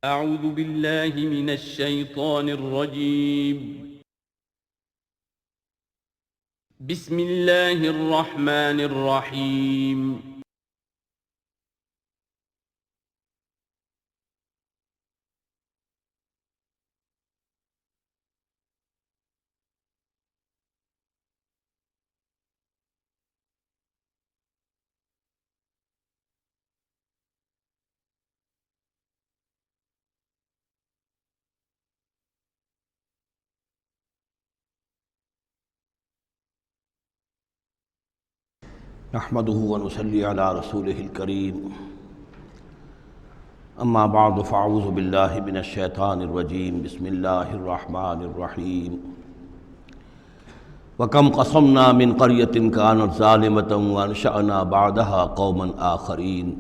أعوذ بالله من الشيطان الرجيم. بسم الله الرحمن الرحيم. نحمده ونصلي على رسوله الكريم اما بعد فاعوذ بالله من الشیطان الرجیم بسم اللہ الرحمن الرحیم وكم قصمنا من قرية كانت ظالمة وانشأنا بعدها قوما آخرين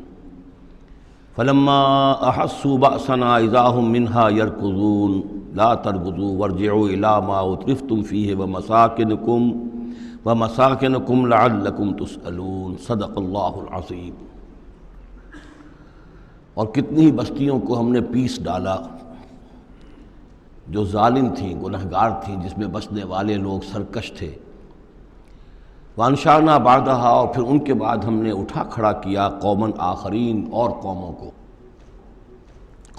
فلما أحسوا بأسنا إذا هم منها يركضون لا تركضوا وارجعوا إلى ما أترفتم فيه ومساكنكم لعلكم تسألون صدق اللہ العظیم۔ اور کتنی بستیوں کو ہم نے پیس ڈالا جو ظالم تھیں، گنہگار تھیں، جس میں بسنے والے لوگ سرکش تھے۔ وانشأنا بعدها، اور پھر ان کے بعد ہم نے اٹھا کھڑا کیا قومن آخرین، اور قوموں کو،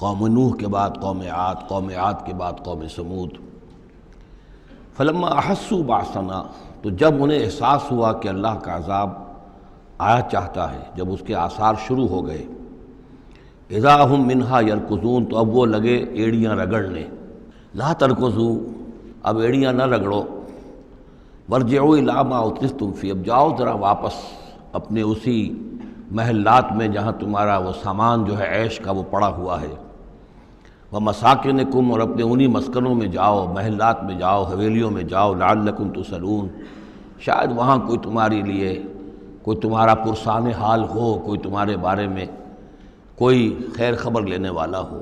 قوم نوح کے بعد قوم عاد، قوم عاد کے بعد قوم سمود۔ فلما احسوا باسنا، تو جب انہیں احساس ہوا کہ اللہ کا عذاب آیا چاہتا ہے، جب اس کے آثار شروع ہو گئے، اذا ہم منہا یرکضون، تو اب وہ لگے ایڑیاں رگڑنے۔ لا ترکضوا، اب ایڑیاں نہ رگڑو، وارجعوا الی ما اترفتم فیہ، اب جاؤ ذرا واپس اپنے اسی محلات میں جہاں تمہارا وہ سامان جو ہے عیش کا وہ پڑا ہوا ہے، ومساکنکم، اور اپنے انہی مسکنوں میں جاؤ، محلات میں جاؤ، حویلیوں میں جاؤ، لعلکم تسألون، شاید وہاں کوئی تمہارے لیے، کوئی تمہارا پرسان حال ہو، کوئی تمہارے بارے میں کوئی خیر خبر لینے والا ہو۔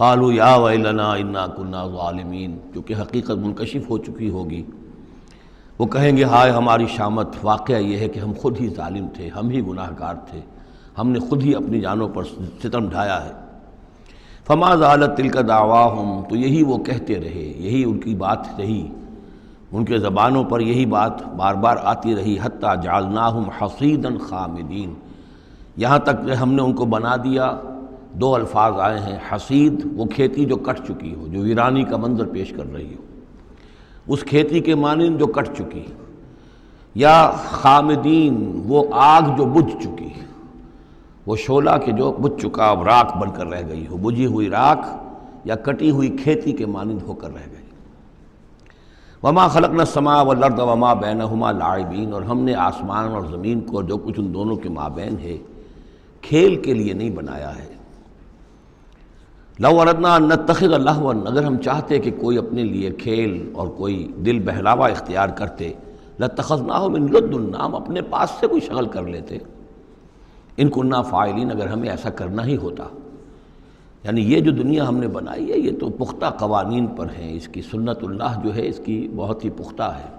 قالوا یا ویلنا انا کنا ظالمین، کیونکہ حقیقت منکشف ہو چکی ہوگی، وہ کہیں گے ہائے ہماری شامت، واقعہ یہ ہے کہ ہم خود ہی ظالم تھے، ہم ہی گناہ گار تھے، ہم نے خود ہی اپنی جانوں پر ستم ڈھایا ہے۔ فما زالت تلک دعواہم، تو یہی وہ کہتے رہے، یہی ان کی بات رہی، ان کے زبانوں پر یہی بات بار بار آتی رہی، حتی جعلناہم حصیدا خامدین، یہاں تک کہ ہم نے ان کو بنا دیا، دو الفاظ آئے ہیں، حصید وہ کھیتی جو کٹ چکی ہو، جو ویرانی کا منظر پیش کر رہی ہو، اس کھیتی کے مانند جو کٹ چکی، یا خامدین وہ آگ جو بجھ چکی، وہ شعلہ کہ جو بجھ چکا اب راکھ بن کر رہ گئی ہو، بجھی ہوئی راکھ یا کٹی ہوئی کھیتی کے مانند ہو کر رہ گئی۔ وما خلقنا السماء والارض وما بینہما لاعبین، اور ہم نے آسمان اور زمین کو جو کچھ ان دونوں کے مابین ہے کھیل کے لیے نہیں بنایا ہے۔ لو اردنا ان نتخذ لہوا، اگر ہم چاہتے کہ کوئی اپنے لیے کھیل اور کوئی دل بہلاوا اختیار کرتے، لاتخذناہ من لدنا، ہم اپنے پاس سے کوئی شغل کر لیتے، ان کننا فاعلین، اگر ہمیں ایسا کرنا ہی ہوتا۔ یعنی یہ جو دنیا ہم نے بنائی ہے یہ تو پختہ قوانین پر ہیں، اس کی سنت اللہ جو ہے اس کی بہت ہی پختہ ہے۔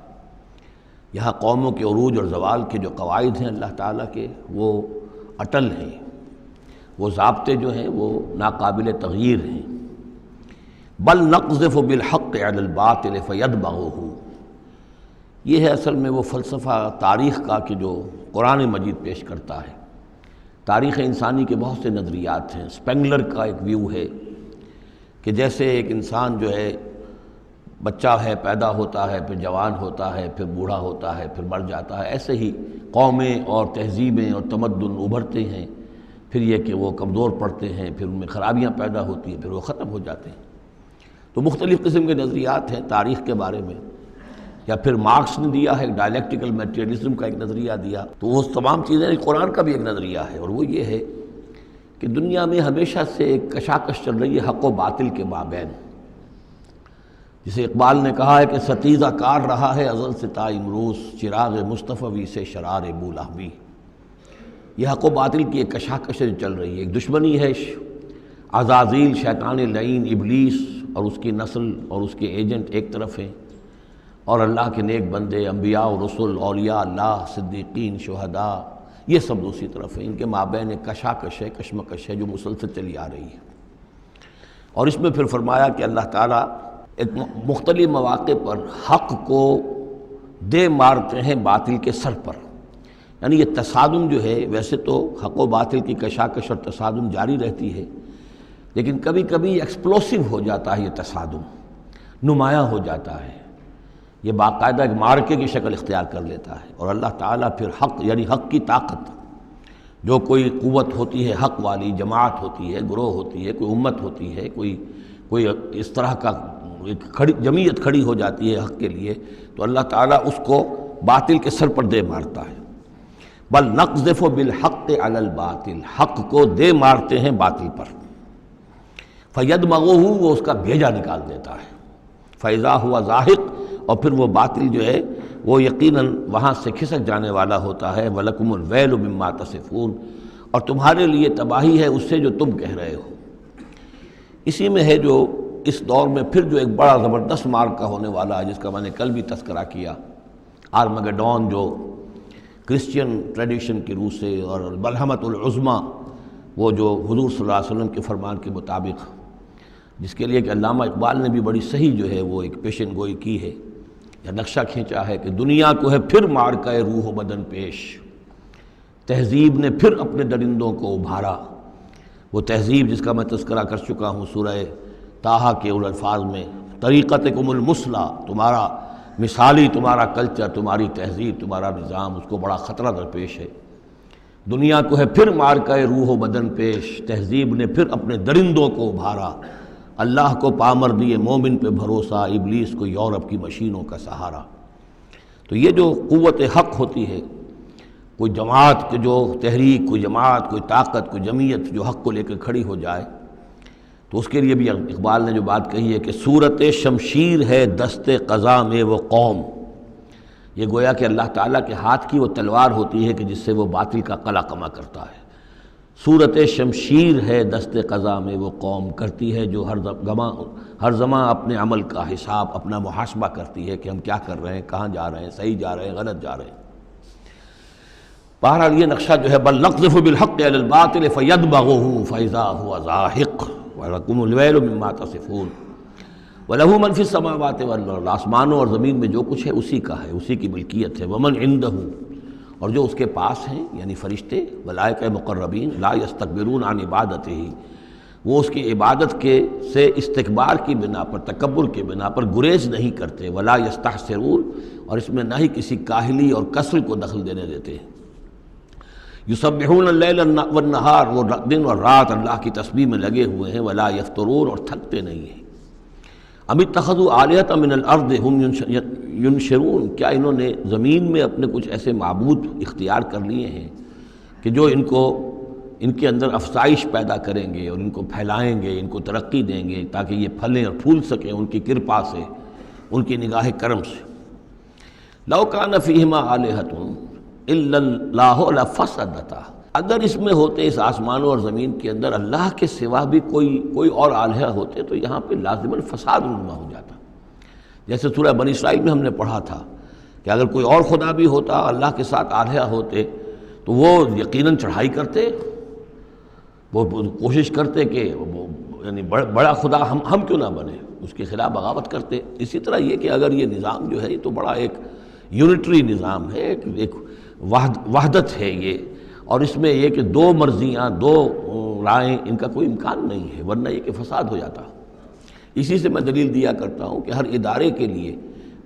یہاں قوموں کے عروج اور زوال کے جو قواعد ہیں اللہ تعالیٰ کے، وہ اٹل ہیں، وہ ضابطے جو ہیں وہ ناقابل تغییر ہیں۔ بل نقذف بالحق علی الباطل فیدمغہ، یہ ہے اصل میں وہ فلسفہ تاریخ کا کہ جو قرآن مجید پیش کرتا ہے۔ تاریخ انسانی کے بہت سے نظریات ہیں۔ اسپینگلر کا ایک ویو ہے کہ جیسے ایک انسان جو ہے بچہ ہے، پیدا ہوتا ہے، پھر جوان ہوتا ہے، پھر بوڑھا ہوتا ہے، پھر مر جاتا ہے، ایسے ہی قومیں اور تہذیبیں اور تمدن ابھرتے ہیں، پھر یہ کہ وہ کمزور پڑتے ہیں، پھر ان میں خرابیاں پیدا ہوتی ہیں، پھر وہ ختم ہو جاتے ہیں۔ تو مختلف قسم کے نظریات ہیں تاریخ کے بارے میں، یا پھر مارکس نے دیا ہے ڈائلیکٹیکل میٹیریلزم کا ایک نظریہ دیا، تو وہ تمام چیزیں قرآن کا بھی ایک نظریہ ہے، اور وہ یہ ہے کہ دنیا میں ہمیشہ سے ایک کشاکش چل رہی ہے حق و باطل کے مابین، جسے اقبال نے کہا ہے کہ ستیزہ کار رہا ہے ازل سے تا امروز، چراغ مصطفی سے شرار بولہوی۔ یہ حق و باطل کی ایک کشاکش چل رہی ہے، ایک دشمنی ہے، عزازیل شیطان لعین ابلیس اور اس کی نسل اور اس کے ایجنٹ ایک طرف ہیں، اور اللہ کے نیک بندے، انبیاء و رسل، اولیاء اللہ، صدیقین، شہداء، یہ سب دوسری طرف ہیں۔ ان کے مابین ایک کشاکش ہے، کشمکش ہے جو مسلسل چلی آ رہی ہے۔ اور اس میں پھر فرمایا کہ اللہ تعالیٰ ایک مختلف مواقع پر حق کو دے مارتے ہیں باطل کے سر پر. یعنی یہ تصادم جو ہے، ویسے تو حق و باطل کی کشاکش اور تصادم جاری رہتی ہے، لیکن کبھی کبھی ایکسپلوسیو ہو جاتا ہے، یہ تصادم نمایاں ہو جاتا ہے، یہ باقاعدہ ایک معرکے کی شکل اختیار کر لیتا ہے. اور اللہ تعالیٰ پھر حق، یعنی حق کی طاقت، جو کوئی قوت ہوتی ہے حق والی، جماعت ہوتی ہے، گروہ ہوتی ہے، کوئی امت ہوتی ہے، کوئی اس طرح کا ایک جمعیت کھڑی ہو جاتی ہے حق کے لیے، تو اللہ تعالیٰ اس کو باطل کے سر پر دے مارتا ہے. بل نقذف بالحق علی الباطل، حق کو دے مارتے ہیں باطل پر. فیدمغہ، وہ اس کا بھیجا نکال دیتا ہے. فاذا ہوا زاہق، اور پھر وہ باطل جو ہے وہ یقیناً وہاں سے کھسک جانے والا ہوتا ہے. وَلَكُمُ الْوَيْلُ مِمَّا تَصِفُونَ، اور تمہارے لیے تباہی ہے اس سے جو تم کہہ رہے ہو. اسی میں ہے جو اس دور میں پھر جو ایک بڑا زبردست معرکہ ہونے والا ہے، جس کا میں نے کل بھی تذکرہ کیا، آرمگڈون، جو کرسچین ٹریڈیشن کی روح سے، اور ملحمۃ العظمیٰ، وہ جو حضور صلی اللہ علیہ وسلم کے فرمان کے مطابق، جس کے لیے کہ علامہ اقبال نے بھی بڑی صحیح جو ہے وہ ایک پیشن گوئی کی ہے یا نقشہ کھینچا ہے کہ دنیا کو ہے پھر معرکہ روح و بدن پیش، تہذیب نے پھر اپنے درندوں کو ابھارا. وہ تہذیب جس کا میں تذکرہ کر چکا ہوں سورہ طٰہٰ کے ان الفاظ میں، طریقتکم المثلیٰ، تمہارا مثالی تمہارا کلچر، تمہاری تہذیب، تمہارا نظام، اس کو بڑا خطرہ درپیش ہے. دنیا کو ہے پھر معرکہ روح و بدن پیش، تہذیب نے پھر اپنے درندوں کو ابھارا. اللہ کو پامر دیے مومن پہ بھروسہ، ابلیس کو یورپ کی مشینوں کا سہارا. تو یہ جو قوت حق ہوتی ہے، کوئی جماعت کی جو تحریک، کوئی جماعت، کوئی طاقت، کوئی جمعیت جو حق کو لے کے کھڑی ہو جائے، تو اس کے لیے بھی اقبال نے جو بات کہی ہے کہ صورت شمشیر ہے دست قضا میں وہ قوم. یہ گویا کہ اللہ تعالیٰ کے ہاتھ کی وہ تلوار ہوتی ہے کہ جس سے وہ باطل کا قلع کما کرتا ہے. صورت شمشیر ہے دست قضا میں وہ قوم، کرتی ہے جو ہر زمان اپنے عمل کا حساب، اپنا محاسبہ کرتی ہے کہ ہم کیا کر رہے ہیں، کہاں جا رہے ہیں، صحیح جا رہے ہیں، غلط جا رہے ہیں. بہرحال یہ نقشہ جو ہے بل نقذف بالحق علی الباطل فیدمغہ فاذا هو زاہق وَلَكُمُ الْوَيْلُ مِمَّا تَصِفُونَ وَلَهُ مَنْ فِي السَّمَاوَاتِ وَالْأَرْضِ، آسمانوں اور زمین میں جو کچھ ہے اسی کا ہے، اسی کی ملکیت ہے. وَمَنْ عِنْدَهُ، اور جو اس کے پاس ہیں یعنی فرشتے، ملائکہ مقربین، لا يستكبرون عن عبادتہ، وہ اس کی عبادت کے سے استکبار کی بنا پر، تکبر کی بنا پر گریز نہیں کرتے. ولا يستحسرون، اور اس میں نہ ہی کسی کاہلی اور کسل کو دخل دینے دیتے ہیں. یسبحون اللیل والنہار، وہ دن اور رات اللہ کی تسبیح میں لگے ہوئے ہیں. ولا یفترون، اور تھکتے نہیں ہیں. ام اتخذوا آلہۃ من الارض ہم ینشرون، کیا انہوں نے زمین میں اپنے کچھ ایسے معبود اختیار کر لیے ہیں کہ جو ان کے اندر افزائش پیدا کریں گے اور ان کو پھیلائیں گے، ان کو ترقی دیں گے تاکہ یہ پھلیں اور پھول سکیں ان کی کرپا سے، ان کی نگاہ کرم سے. لو کان فیہما آلہۃ الا اللہ لفسدتا، اگر اس میں ہوتے، اس آسمانوں اور زمین کے اندر اللہ کے سوا بھی کوئی اور آلہہ ہوتے تو یہاں پہ لازماً فساد رونما ہو جاتا. جیسے سورہ بنی اسرائیل میں ہم نے پڑھا تھا کہ اگر کوئی اور خدا بھی ہوتا، اللہ کے ساتھ آلہہ ہوتے، تو وہ یقیناً چڑھائی کرتے، وہ کوشش کرتے کہ یعنی بڑا خدا ہم کیوں نہ بنے، اس کے خلاف بغاوت کرتے. اسی طرح یہ کہ اگر یہ نظام جو ہے یہ تو بڑا ایک یونٹری نظام ہے، ایک وحدت ہے یہ، اور اس میں یہ کہ دو مرضیاں، دو رائیں، ان کا کوئی امکان نہیں ہے، ورنہ یہ کہ فساد ہو جاتا. اسی سے میں دلیل دیا کرتا ہوں کہ ہر ادارے کے لیے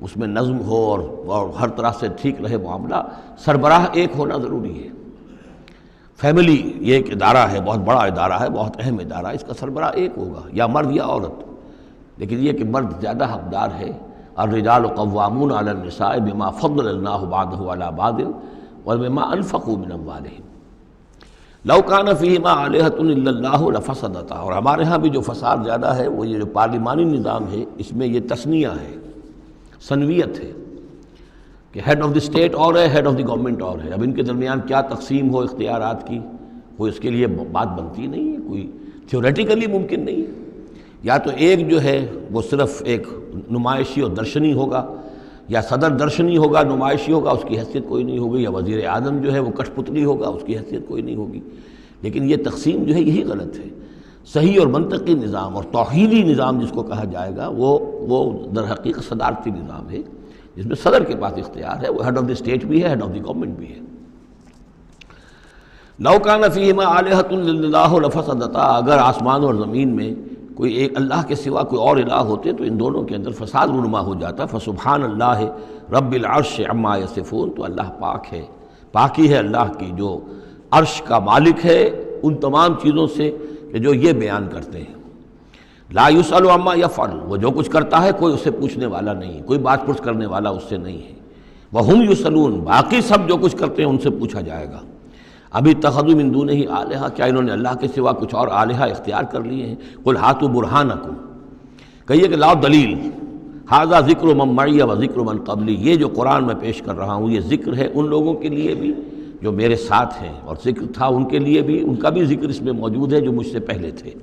اس میں نظم ہو اور ہر طرح سے ٹھیک رہے معاملہ، سربراہ ایک ہونا ضروری ہے. فیملی یہ ایک ادارہ ہے، بہت بڑا ادارہ ہے، بہت اہم ادارہ ہے، اس کا سربراہ ایک ہوگا، یا مرد یا عورت. لیکن یہ کہ مرد زیادہ حقدار ہے. الرجال قوامون علی النساء بما فضل اللہ بعضهم علی بعض وبما انفقوا من اموالهم لو کان فیہما آلہۃ الا اللہ لفسدتا. اور ہمارے ہاں بھی جو فساد زیادہ ہے وہ یہ جو پارلیمانی نظام ہے، اس میں یہ تثنیہ ہے، ثنویت ہے کہ ہیڈ آف دی اسٹیٹ اور ہے، ہیڈ آف دی گورنمنٹ اور ہے. اب ان کے درمیان کیا تقسیم ہو اختیارات کی، کوئی اس کے لیے بات بنتی نہیں ہے، کوئی تھیوریٹیکلی ممکن نہیں ہے. یا تو ایک جو ہے وہ صرف ایک نمائشی اور درشنی ہوگا، یا صدر درشنی ہوگا، نمائشی ہوگا، اس کی حیثیت کوئی نہیں ہوگی، یا وزیر اعظم جو ہے وہ کٹھ پتلی ہوگا، اس کی حیثیت کوئی نہیں ہوگی. لیکن یہ تقسیم جو ہے یہی غلط ہے. صحیح اور منطقی نظام اور توحیدی نظام جس کو کہا جائے گا وہ در حقیقت صدارتی نظام ہے، جس میں صدر کے پاس اختیار ہے، وہ ہیڈ آف دی اسٹیٹ بھی ہے، ہیڈ آف دی گورنمنٹ بھی ہے۔ لو کان فیہما آلہۃ الا اللہ لفسدتا، اگر آسمان اور زمین میں کوئی ایک اللہ کے سوا کوئی اور الہ ہوتے تو ان دونوں کے اندر فساد رونما ہو جاتا۔ فسبحان اللہ رب العرش عما یصفون، تو اللہ پاک ہے، پاکی ہے اللہ کی جو عرش کا مالک ہے ان تمام چیزوں سے کہ جو یہ بیان کرتے ہیں۔ لا یسأل عما یفعل، وہ جو کچھ کرتا ہے کوئی اس سے پوچھنے والا نہیں، کوئی بات پرس کرنے والا اس سے نہیں ہے۔ وہم یسألون، باقی سب جو کچھ کرتے ہیں ان سے پوچھا جائے گا۔ ابھی اتخذوا من دونہ آلہہ، کیا انہوں نے اللہ کے سوا کچھ اور آلہہ اختیار کر لیے ہیں؟ قل ہاتوا برہانکم، کہیے کہ لاؤ دلیل۔ ھذا ذکر من معی و ذکر من قبلی، یہ جو قرآن میں پیش کر رہا ہوں یہ ذکر ہے ان لوگوں کے لیے بھی جو میرے ساتھ ہیں، اور ذکر تھا ان کے لیے بھی، ان کا بھی ذکر اس میں موجود ہے جو مجھ سے پہلے تھے۔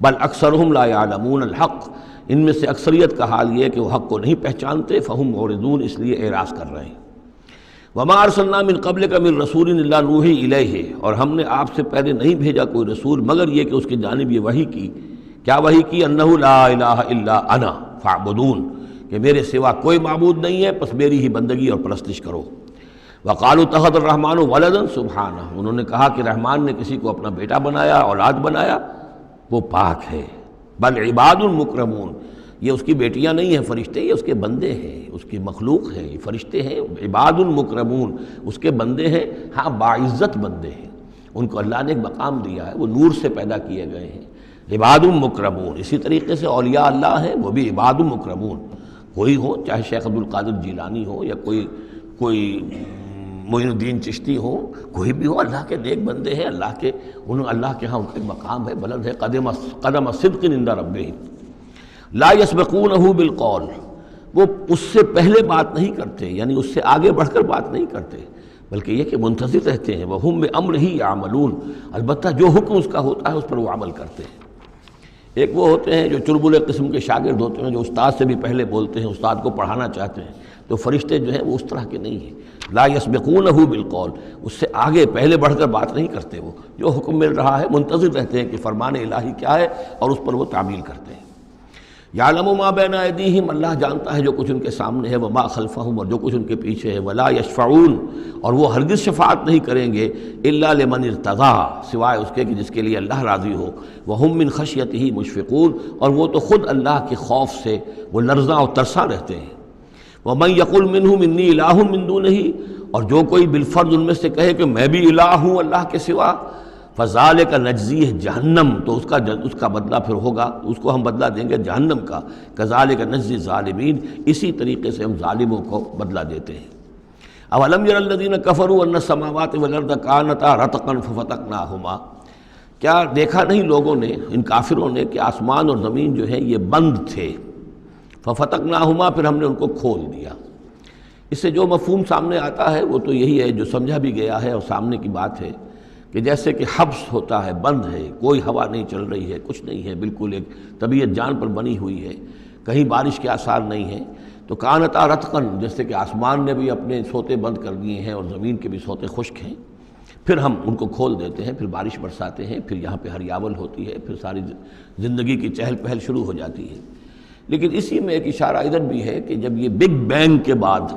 بل اکثرہم لا یعلمون الحق، ان میں سے اکثریت کا حال یہ ہے کہ وہ حق کو نہیں پہچانتے، فہم معرضون، اس لیے اعراض کر رہے ہیں۔ وما ارسلنا من قبلک من رسول الا نوحی الیہ، اور ہم نے آپ سے پہلے نہیں بھیجا کوئی رسول مگر یہ کہ اس کی جانب یہ وحی کی، کیا وحی کی؟ انہ لا الہ الا انا فاعبدون، کہ میرے سوا کوئی معبود نہیں ہے پس میری ہی بندگی اور پرستش کرو۔ وقالوا اتخذ الرحمن ولدا سبحانہ، انہوں نے کہا کہ رحمان نے کسی کو اپنا بیٹا بنایا، اولاد بنایا، وہ پاک ہے۔ بل عباد مکرمون، یہ اس کی بیٹیاں نہیں ہیں فرشتے، یہ اس کے بندے ہیں، اس کی مخلوق ہیں، یہ فرشتے ہیں، عباد مکرمون، اس کے بندے ہیں، ہاں باعزت بندے ہیں، ان کو اللہ نے ایک مقام دیا ہے، وہ نور سے پیدا کیے گئے ہیں، عباد مکرمون۔ اسی طریقے سے اولیاء اللہ ہیں، وہ بھی عباد مکرمون، کوئی ہو چاہے شیخ عبد القادر جیلانی ہو یا کوئی معین الدین چشتی ہو، کوئی بھی ہو، اللہ کے نیک بندے ہیں، اللہ کے ہاں ان کا ایک مقام ہے، بلند ہے، قدم صدق عند ربہم۔ لا یسبقونہ بالقول، وہ اس سے پہلے بات نہیں کرتے، یعنی اس سے آگے بڑھ کر بات نہیں کرتے، بلکہ یہ کہ منتظر رہتے ہیں، وہم بامرہ یعملون، البتہ جو حکم اس کا ہوتا ہے اس پر وہ عمل کرتے ہیں۔ ایک وہ ہوتے ہیں جو چربلے قسم کے شاگرد ہوتے ہیں، جو استاد سے بھی پہلے بولتے ہیں، استاد کو پڑھانا چاہتے ہیں، تو فرشتے جو ہیں وہ اس طرح کے نہیں ہیں۔ لا یسبقونہ بالقول، اس سے آگے پہلے بڑھ کر بات نہیں کرتے، وہ جو حکم مل رہا ہے منتظر رہتے ہیں کہ فرمان الہی کیا ہے اور اس پر وہ تعمیل کرتے ہیں۔ یعلم ما بین ایدیہم، اللہ جانتا ہے جو کچھ ان کے سامنے ہے، وما خلفہم، اور جو کچھ ان کے پیچھے ہے، ولا یشفعون، اور وہ ہرگز شفاعت نہیں کریں گے، الا لمن ارتضی، سوائے اس کے کہ جس کے لیے اللہ راضی ہو، وہم من خشیتہ مشفقون، اور وہ تو خود اللہ کے خوف سے وہ لرزاں اور ترساں رہتے ہیں۔ ومن یقل منہم انی الہ من دونہ، اور جو کوئی بالفرض ان میں سے کہے کہ میں بھی الہ ہوں اللہ کے سوا، فذالک نجزیہ جہنم، تو اس کا بدلہ پھر ہوگا، اس کو ہم بدلہ دیں گے جہنم کا، کذالک نجزی الظالمین، اسی طریقے سے ہم ظالموں کو بدلہ دیتے ہیں۔ اولم یر الذین کفروا ان السماوات والارض کانتا رتقا ففتقناہما، کیا دیکھا نہیں لوگوں نے، ان کافروں نے، کہ آسمان اور زمین جو ہے یہ بند تھے، ففتقناہما، پھر ہم نے ان کو کھول دیا۔ اس سے جو مفہوم سامنے آتا ہے وہ تو یہی ہے جو سمجھا بھی گیا ہے اور سامنے کی بات ہے کہ جیسے کہ حبس ہوتا ہے، بند ہے، کوئی ہوا نہیں چل رہی ہے، کچھ نہیں ہے، بالکل ایک طبیعت جان پر بنی ہوئی ہے، کہیں بارش کے آثار نہیں ہیں، تو کانتا رتقن، جیسے کہ آسمان نے بھی اپنے سوتے بند کر دیے ہیں اور زمین کے بھی سوتے خشک ہیں، پھر ہم ان کو کھول دیتے ہیں، پھر بارش برساتے ہیں، پھر یہاں پہ ہریاول ہوتی ہے، پھر ساری زندگی کی چہل پہل شروع ہو جاتی ہے۔ لیکن اسی میں ایک اشارہ ادھر بھی ہے کہ جب یہ بگ بینگ کے بعد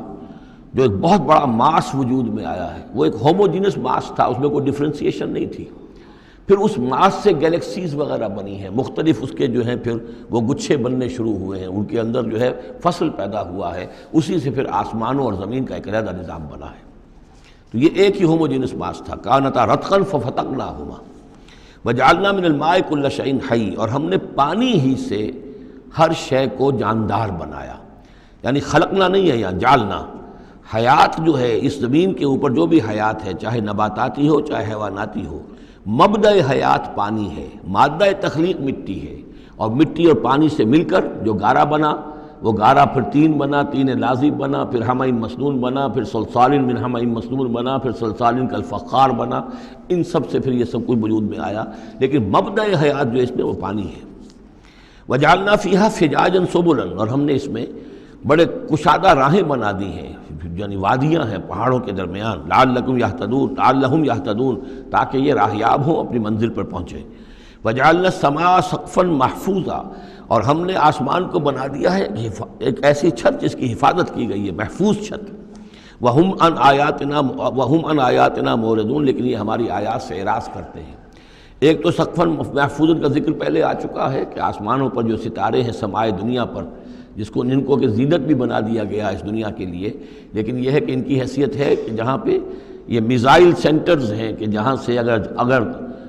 جو ایک بہت بڑا ماس وجود میں آیا ہے، وہ ایک ہوموجینس ماس تھا، اس میں کوئی ڈفرینسیشن نہیں تھی، پھر اس ماس سے گیلیکسیز وغیرہ بنی ہیں، مختلف اس کے جو ہیں پھر وہ گچھے بننے شروع ہوئے ہیں، ان کے اندر جو ہے فصل پیدا ہوا ہے، اسی سے پھر آسمانوں اور زمین کا ایک علیحدہ نظام بنا ہے۔ تو یہ ایک ہی ہوموجینس ماس تھا، کانتا رتقا ففتقناہما وجعلنا من الماء کل شیء حی، اور ہم نے پانی ہی سے ہر شے کو جاندار بنایا، یعنی خلقنا نہیں ہے یہاں، جعلنا۔ حیات جو ہے اس زمین کے اوپر جو بھی حیات ہے، چاہے نباتاتی ہو چاہے حیواناتی ہو، مبدأ حیات پانی ہے، مادہ تخلیق مٹی ہے، اور مٹی اور پانی سے مل کر جو گارا بنا، وہ گارا پھر تین بنا، تین لازب بنا، پھر حمأ مسنون بنا، پھر صلصال من حمأ مسنون بنا، پھر صلصال کالفخار بنا، ان سب سے پھر یہ سب کچھ وجود میں آیا، لیکن مبدأ حیات جو اس میں وہ پانی ہے۔ وجعلنا فیہا فجاجا سبلا، اور ہم نے اس میں بڑے کشادہ راہیں بنا دی ہیں، یعنی وادیاں ہیں پہاڑوں کے درمیان، لعلہم یہتدون تاکہ یہ راہیاب ہوں، اپنی منزل پر پہنچے۔ وجعلنا السماء سقفا محفوظا، اور ہم نے آسمان کو بنا دیا ہے ایک ایسی چھت جس کی حفاظت کی گئی ہے، محفوظ چھت۔ وہم عن آیاتنا موردون، لیکن یہ ہماری آیات سے اعراض کرتے ہیں۔ ایک تو سقفا محفوظ کا ذکر پہلے آ چکا ہے کہ آسمانوں پر جو ستارے ہیں سمائے دنیا پر، جن کو کہ زینت بھی بنا دیا گیا اس دنیا کے لیے، لیکن یہ ہے کہ ان کی حیثیت ہے کہ جہاں پہ یہ میزائل سینٹرز ہیں کہ جہاں سے اگر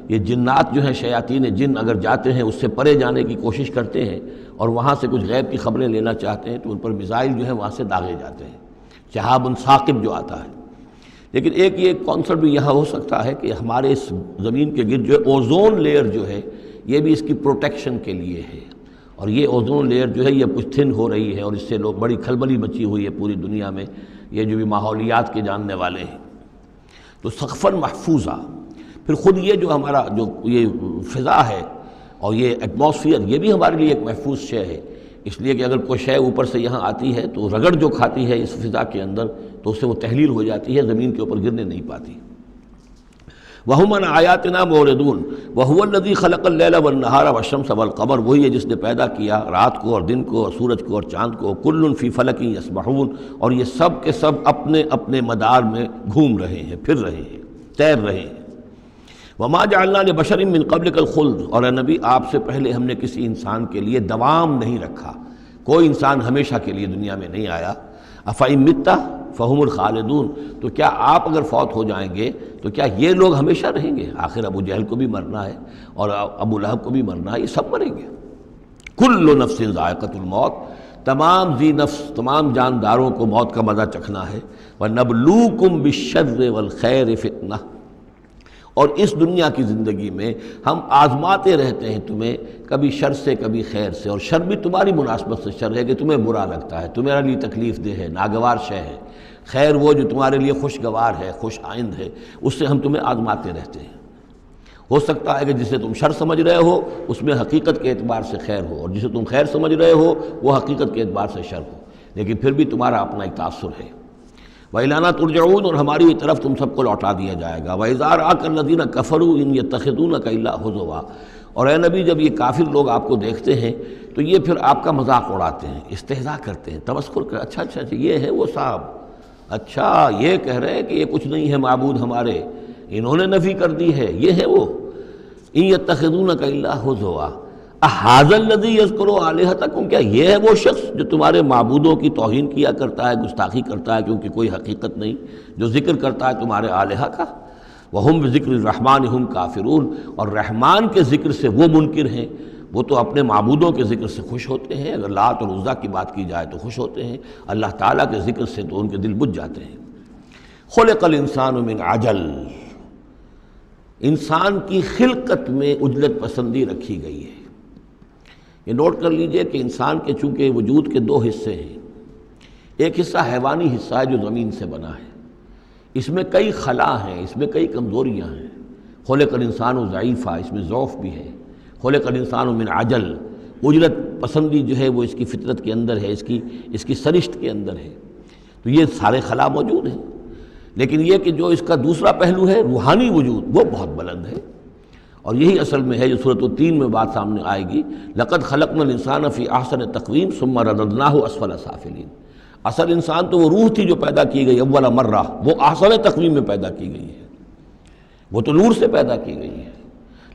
یہ جنات جو ہیں شیاطین جن اگر جاتے ہیں اس سے پرے جانے کی کوشش کرتے ہیں اور وہاں سے کچھ غیب کی خبریں لینا چاہتے ہیں تو ان پر میزائل جو ہیں وہاں سے داغے جاتے ہیں، شہاب ثاقب جو آتا ہے۔ لیکن ایک یہ کانسیپٹ بھی یہاں ہو سکتا ہے کہ ہمارے اس زمین کے گرد جو اوزون لیئر جو ہے یہ بھی اس کی پروٹیکشن کے لیے ہے، اور یہ اوزون لیئر جو ہے یہ کچھ تھن ہو رہی ہے اور اس سے لوگ بڑی کھلبلی مچی ہوئی ہے پوری دنیا میں، یہ جو بھی ماحولیات کے جاننے والے ہیں۔ تو سقفاً محفوظہ، پھر خود یہ جو ہمارا جو یہ فضا ہے اور یہ ایٹماسفیئر یہ بھی ہمارے لیے ایک محفوظ شے ہے، اس لیے کہ اگر کوئی شے اوپر سے یہاں آتی ہے تو رگڑ جو کھاتی ہے اس فضا کے اندر تو اس سے وہ تحلیل ہو جاتی ہے، زمین کے اوپر گرنے نہیں پاتی۔ وَهُمْ عَنْ آیَاتِنَا مُعْرِضُونَ وَهُوَ الَّذِي خَلَقَ اللَّيْلَ وَالنَّهَارَ وَالشَّمْسَ وَالْقَمَرَ، وہی ہے جس نے پیدا کیا رات کو اور دن کو اور سورج کو اور چاند کو، كُلٌّ فِي فَلَكٍ يَسْبَحُونَ، اور یہ سب کے سب اپنے اپنے مدار میں گھوم رہے ہیں، پھر رہے ہیں، تیر رہے ہیں۔ وَمَا جَعَلْنَا لِبَشَرٍ مِّن قَبْلِكَ الْخُلْدَ، اور اے نبی آپ سے پہلے ہم نے کسی انسان کے لیے دوام نہیں رکھا، کوئی انسان ہمیشہ کے لیے دنیا میں نہیں آیا۔ أَفَإِن مِتَّ فَهُمُ الْخَالِدُونَ، تو کیا آپ اگر فوت ہو جائیں گے تو کیا یہ لوگ ہمیشہ رہیں گے؟ آخر ابو جہل کو بھی مرنا ہے اور ابو لہب کو بھی مرنا ہے، یہ سب مریں گے۔ كُلُّ نَفْسٍ ذَائِقَةُ الْمَوْتِ، تمام ذی نفس تمام جانداروں کو موت کا مزہ چکھنا ہے۔ وَنَبْلُوكُمْ بِالشَّرِّ وَالْخَيْرِ فِتْنَةً، اور اس دنیا کی زندگی میں ہم آزماتے رہتے ہیں تمہیں، کبھی شر سے کبھی خیر سے، اور شر بھی تمہاری مناسبت سے شر ہے کہ تمہیں برا لگتا ہے، تمہارے لیے تکلیف دہ ہے، ناگوار شے ہے، خیر وہ جو تمہارے لیے خوشگوار ہے، خوش آئند ہے، اس سے ہم تمہیں آزماتے رہتے ہیں۔ ہو سکتا ہے کہ جسے تم شر سمجھ رہے ہو اس میں حقیقت کے اعتبار سے خیر ہو، اور جسے تم خیر سمجھ رہے ہو وہ حقیقت کے اعتبار سے شر ہو، لیکن پھر بھی تمہارا اپنا ایک تاثر ہے۔ وَإِلَيْنَا تُرْجَعُونَ، اور ہماری طرف تم سب کو لوٹا دیا جائے گا۔ وَإِذَا رَآكَ الَّذِينَ كَفَرُوا إِن يَتَّخِذُونَكَ إِلَّا هُزُوًا، اور اے نبی جب یہ کافر لوگ آپ کو دیکھتے ہیں تو یہ پھر آپ کا مذاق اڑاتے ہیں، استہزاء کرتے ہیں، تمسخر کرتے ہیں، اچھا یہ ہے وہ صاحب، اچھا یہ کہہ رہے ہیں کہ یہ کچھ نہیں ہے معبود ہمارے، انہوں نے نفی کر دی ہے، یہ ہے وہ۔ إِن يَتَّخِذُونَكَ إِلَّا هُزُوًا أَهَٰذَا الَّذِي يَذْكُرُ آلِهَتَكُمْ، کیا یہ ہے وہ شخص جو تمہارے معبودوں کی توہین کیا کرتا ہے، گستاخی کرتا ہے کیونکہ کوئی حقیقت نہیں، جو ذکر کرتا ہے تمہارے آلہہ کا۔ وَهُمْ بِذِكْرِ الرَّحْمَٰنِ هُمْ كَافِرُونَ، اور رحمان کے ذکر سے وہ منکر ہیں، وہ تو اپنے معبودوں کے ذکر سے خوش ہوتے ہیں، اگر لات اور عزیٰ کی بات کی جائے تو خوش ہوتے ہیں، اللہ تعالیٰ کے ذکر سے تو ان کے دل بجھ جاتے ہیں۔ خُلِقَ الْإِنسَانُ مِنْ عَجَلٍ، انسان کی خلقت میں عجلت پسندی رکھی گئی ہے۔ یہ نوٹ کر لیجئے کہ انسان کے چونکہ وجود کے دو حصے ہیں، ایک حصہ حیوانی حصہ ہے جو زمین سے بنا ہے، اس میں کئی خلا ہیں، اس میں کئی کمزوریاں ہیں۔ خلق الانسان ضعیفا، اس میں ضعف بھی ہے۔ خلق الانسان من عجل، عجلت پسندی جو ہے وہ اس کی فطرت کے اندر ہے، اس کی سرشت کے اندر ہے، تو یہ سارے خلا موجود ہیں۔ لیکن یہ کہ جو اس کا دوسرا پہلو ہے روحانی وجود، وہ بہت بلند ہے، اور یہی اصل میں ہے جو سورۃ التین میں بات سامنے آئے گی، لقد خلقنا الانسان فی احسن تقویم ثم رددناہ اسفل سافلین۔ اصل انسان تو وہ روح تھی جو پیدا کی گئی اول مرہ، وہ احسن تقویم میں پیدا کی گئی ہے، وہ تو نور سے پیدا کی گئی ہے،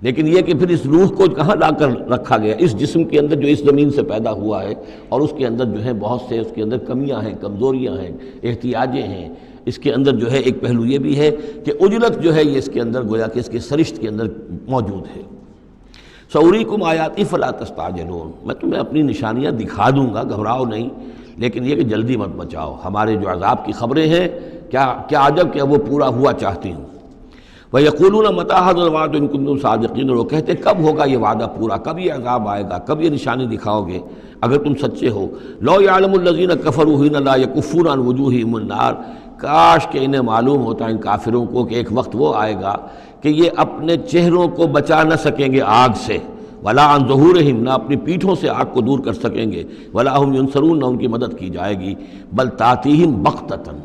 لیکن یہ کہ پھر اس روح کو کہاں لا کر رکھا گیا، اس جسم کے اندر جو اس زمین سے پیدا ہوا ہے، اور اس کے اندر جو ہے بہت سے اس کے اندر کمیاں ہیں، کمزوریاں ہیں، احتیاجیں ہیں۔ اس کے اندر جو ہے ایک پہلو یہ بھی ہے کہ عجلت جو ہے یہ اس کے اندر گویا کہ اس کی سرشت کے اندر موجود ہے۔ سَأُرِيكُمْ آیَاتِي فَلَا تَسْتَعْجِلُونَ، میں تمہیں اپنی نشانیاں دکھا دوں گا، گھبراؤ نہیں، لیکن یہ کہ جلدی مت مچاؤ، ہمارے جو عذاب کی خبریں ہیں کیا عجب کہ وہ پورا ہوا چاہتی ہوں۔ وَيَقُولُونَ مَتَىٰ هَٰذَا الْوَعْدُ إِن كُنتُمْ صَادِقِينَ، اور وہ کہتے کب ہوگا یہ وعدہ پورا، کب یہ عذاب آئے گا، کب یہ نشانی دکھاؤ گے اگر تم سچے ہو۔ لَوْ يَعْلَمُ الَّذِينَ كَفَرُوا حِينَ لَا يَكُفُّونَ عَنْ وُجُوهِهِمُ النَّارَ، کاش کہ انہیں معلوم ہوتا ان کافروں کو کہ ایک وقت وہ آئے گا کہ یہ اپنے چہروں کو بچا نہ سکیں گے آگ سے، وَلَا عَنْ ظُهُورِهِمْ، نہ اپنی پیٹھوں سے آگ کو دور کر سکیں گے، وَلَا هُمْ يُنصَرُونَ، نہ ان کی مدد کی جائے گی، بل تَأْتِيهِمْ بَغْتَةً،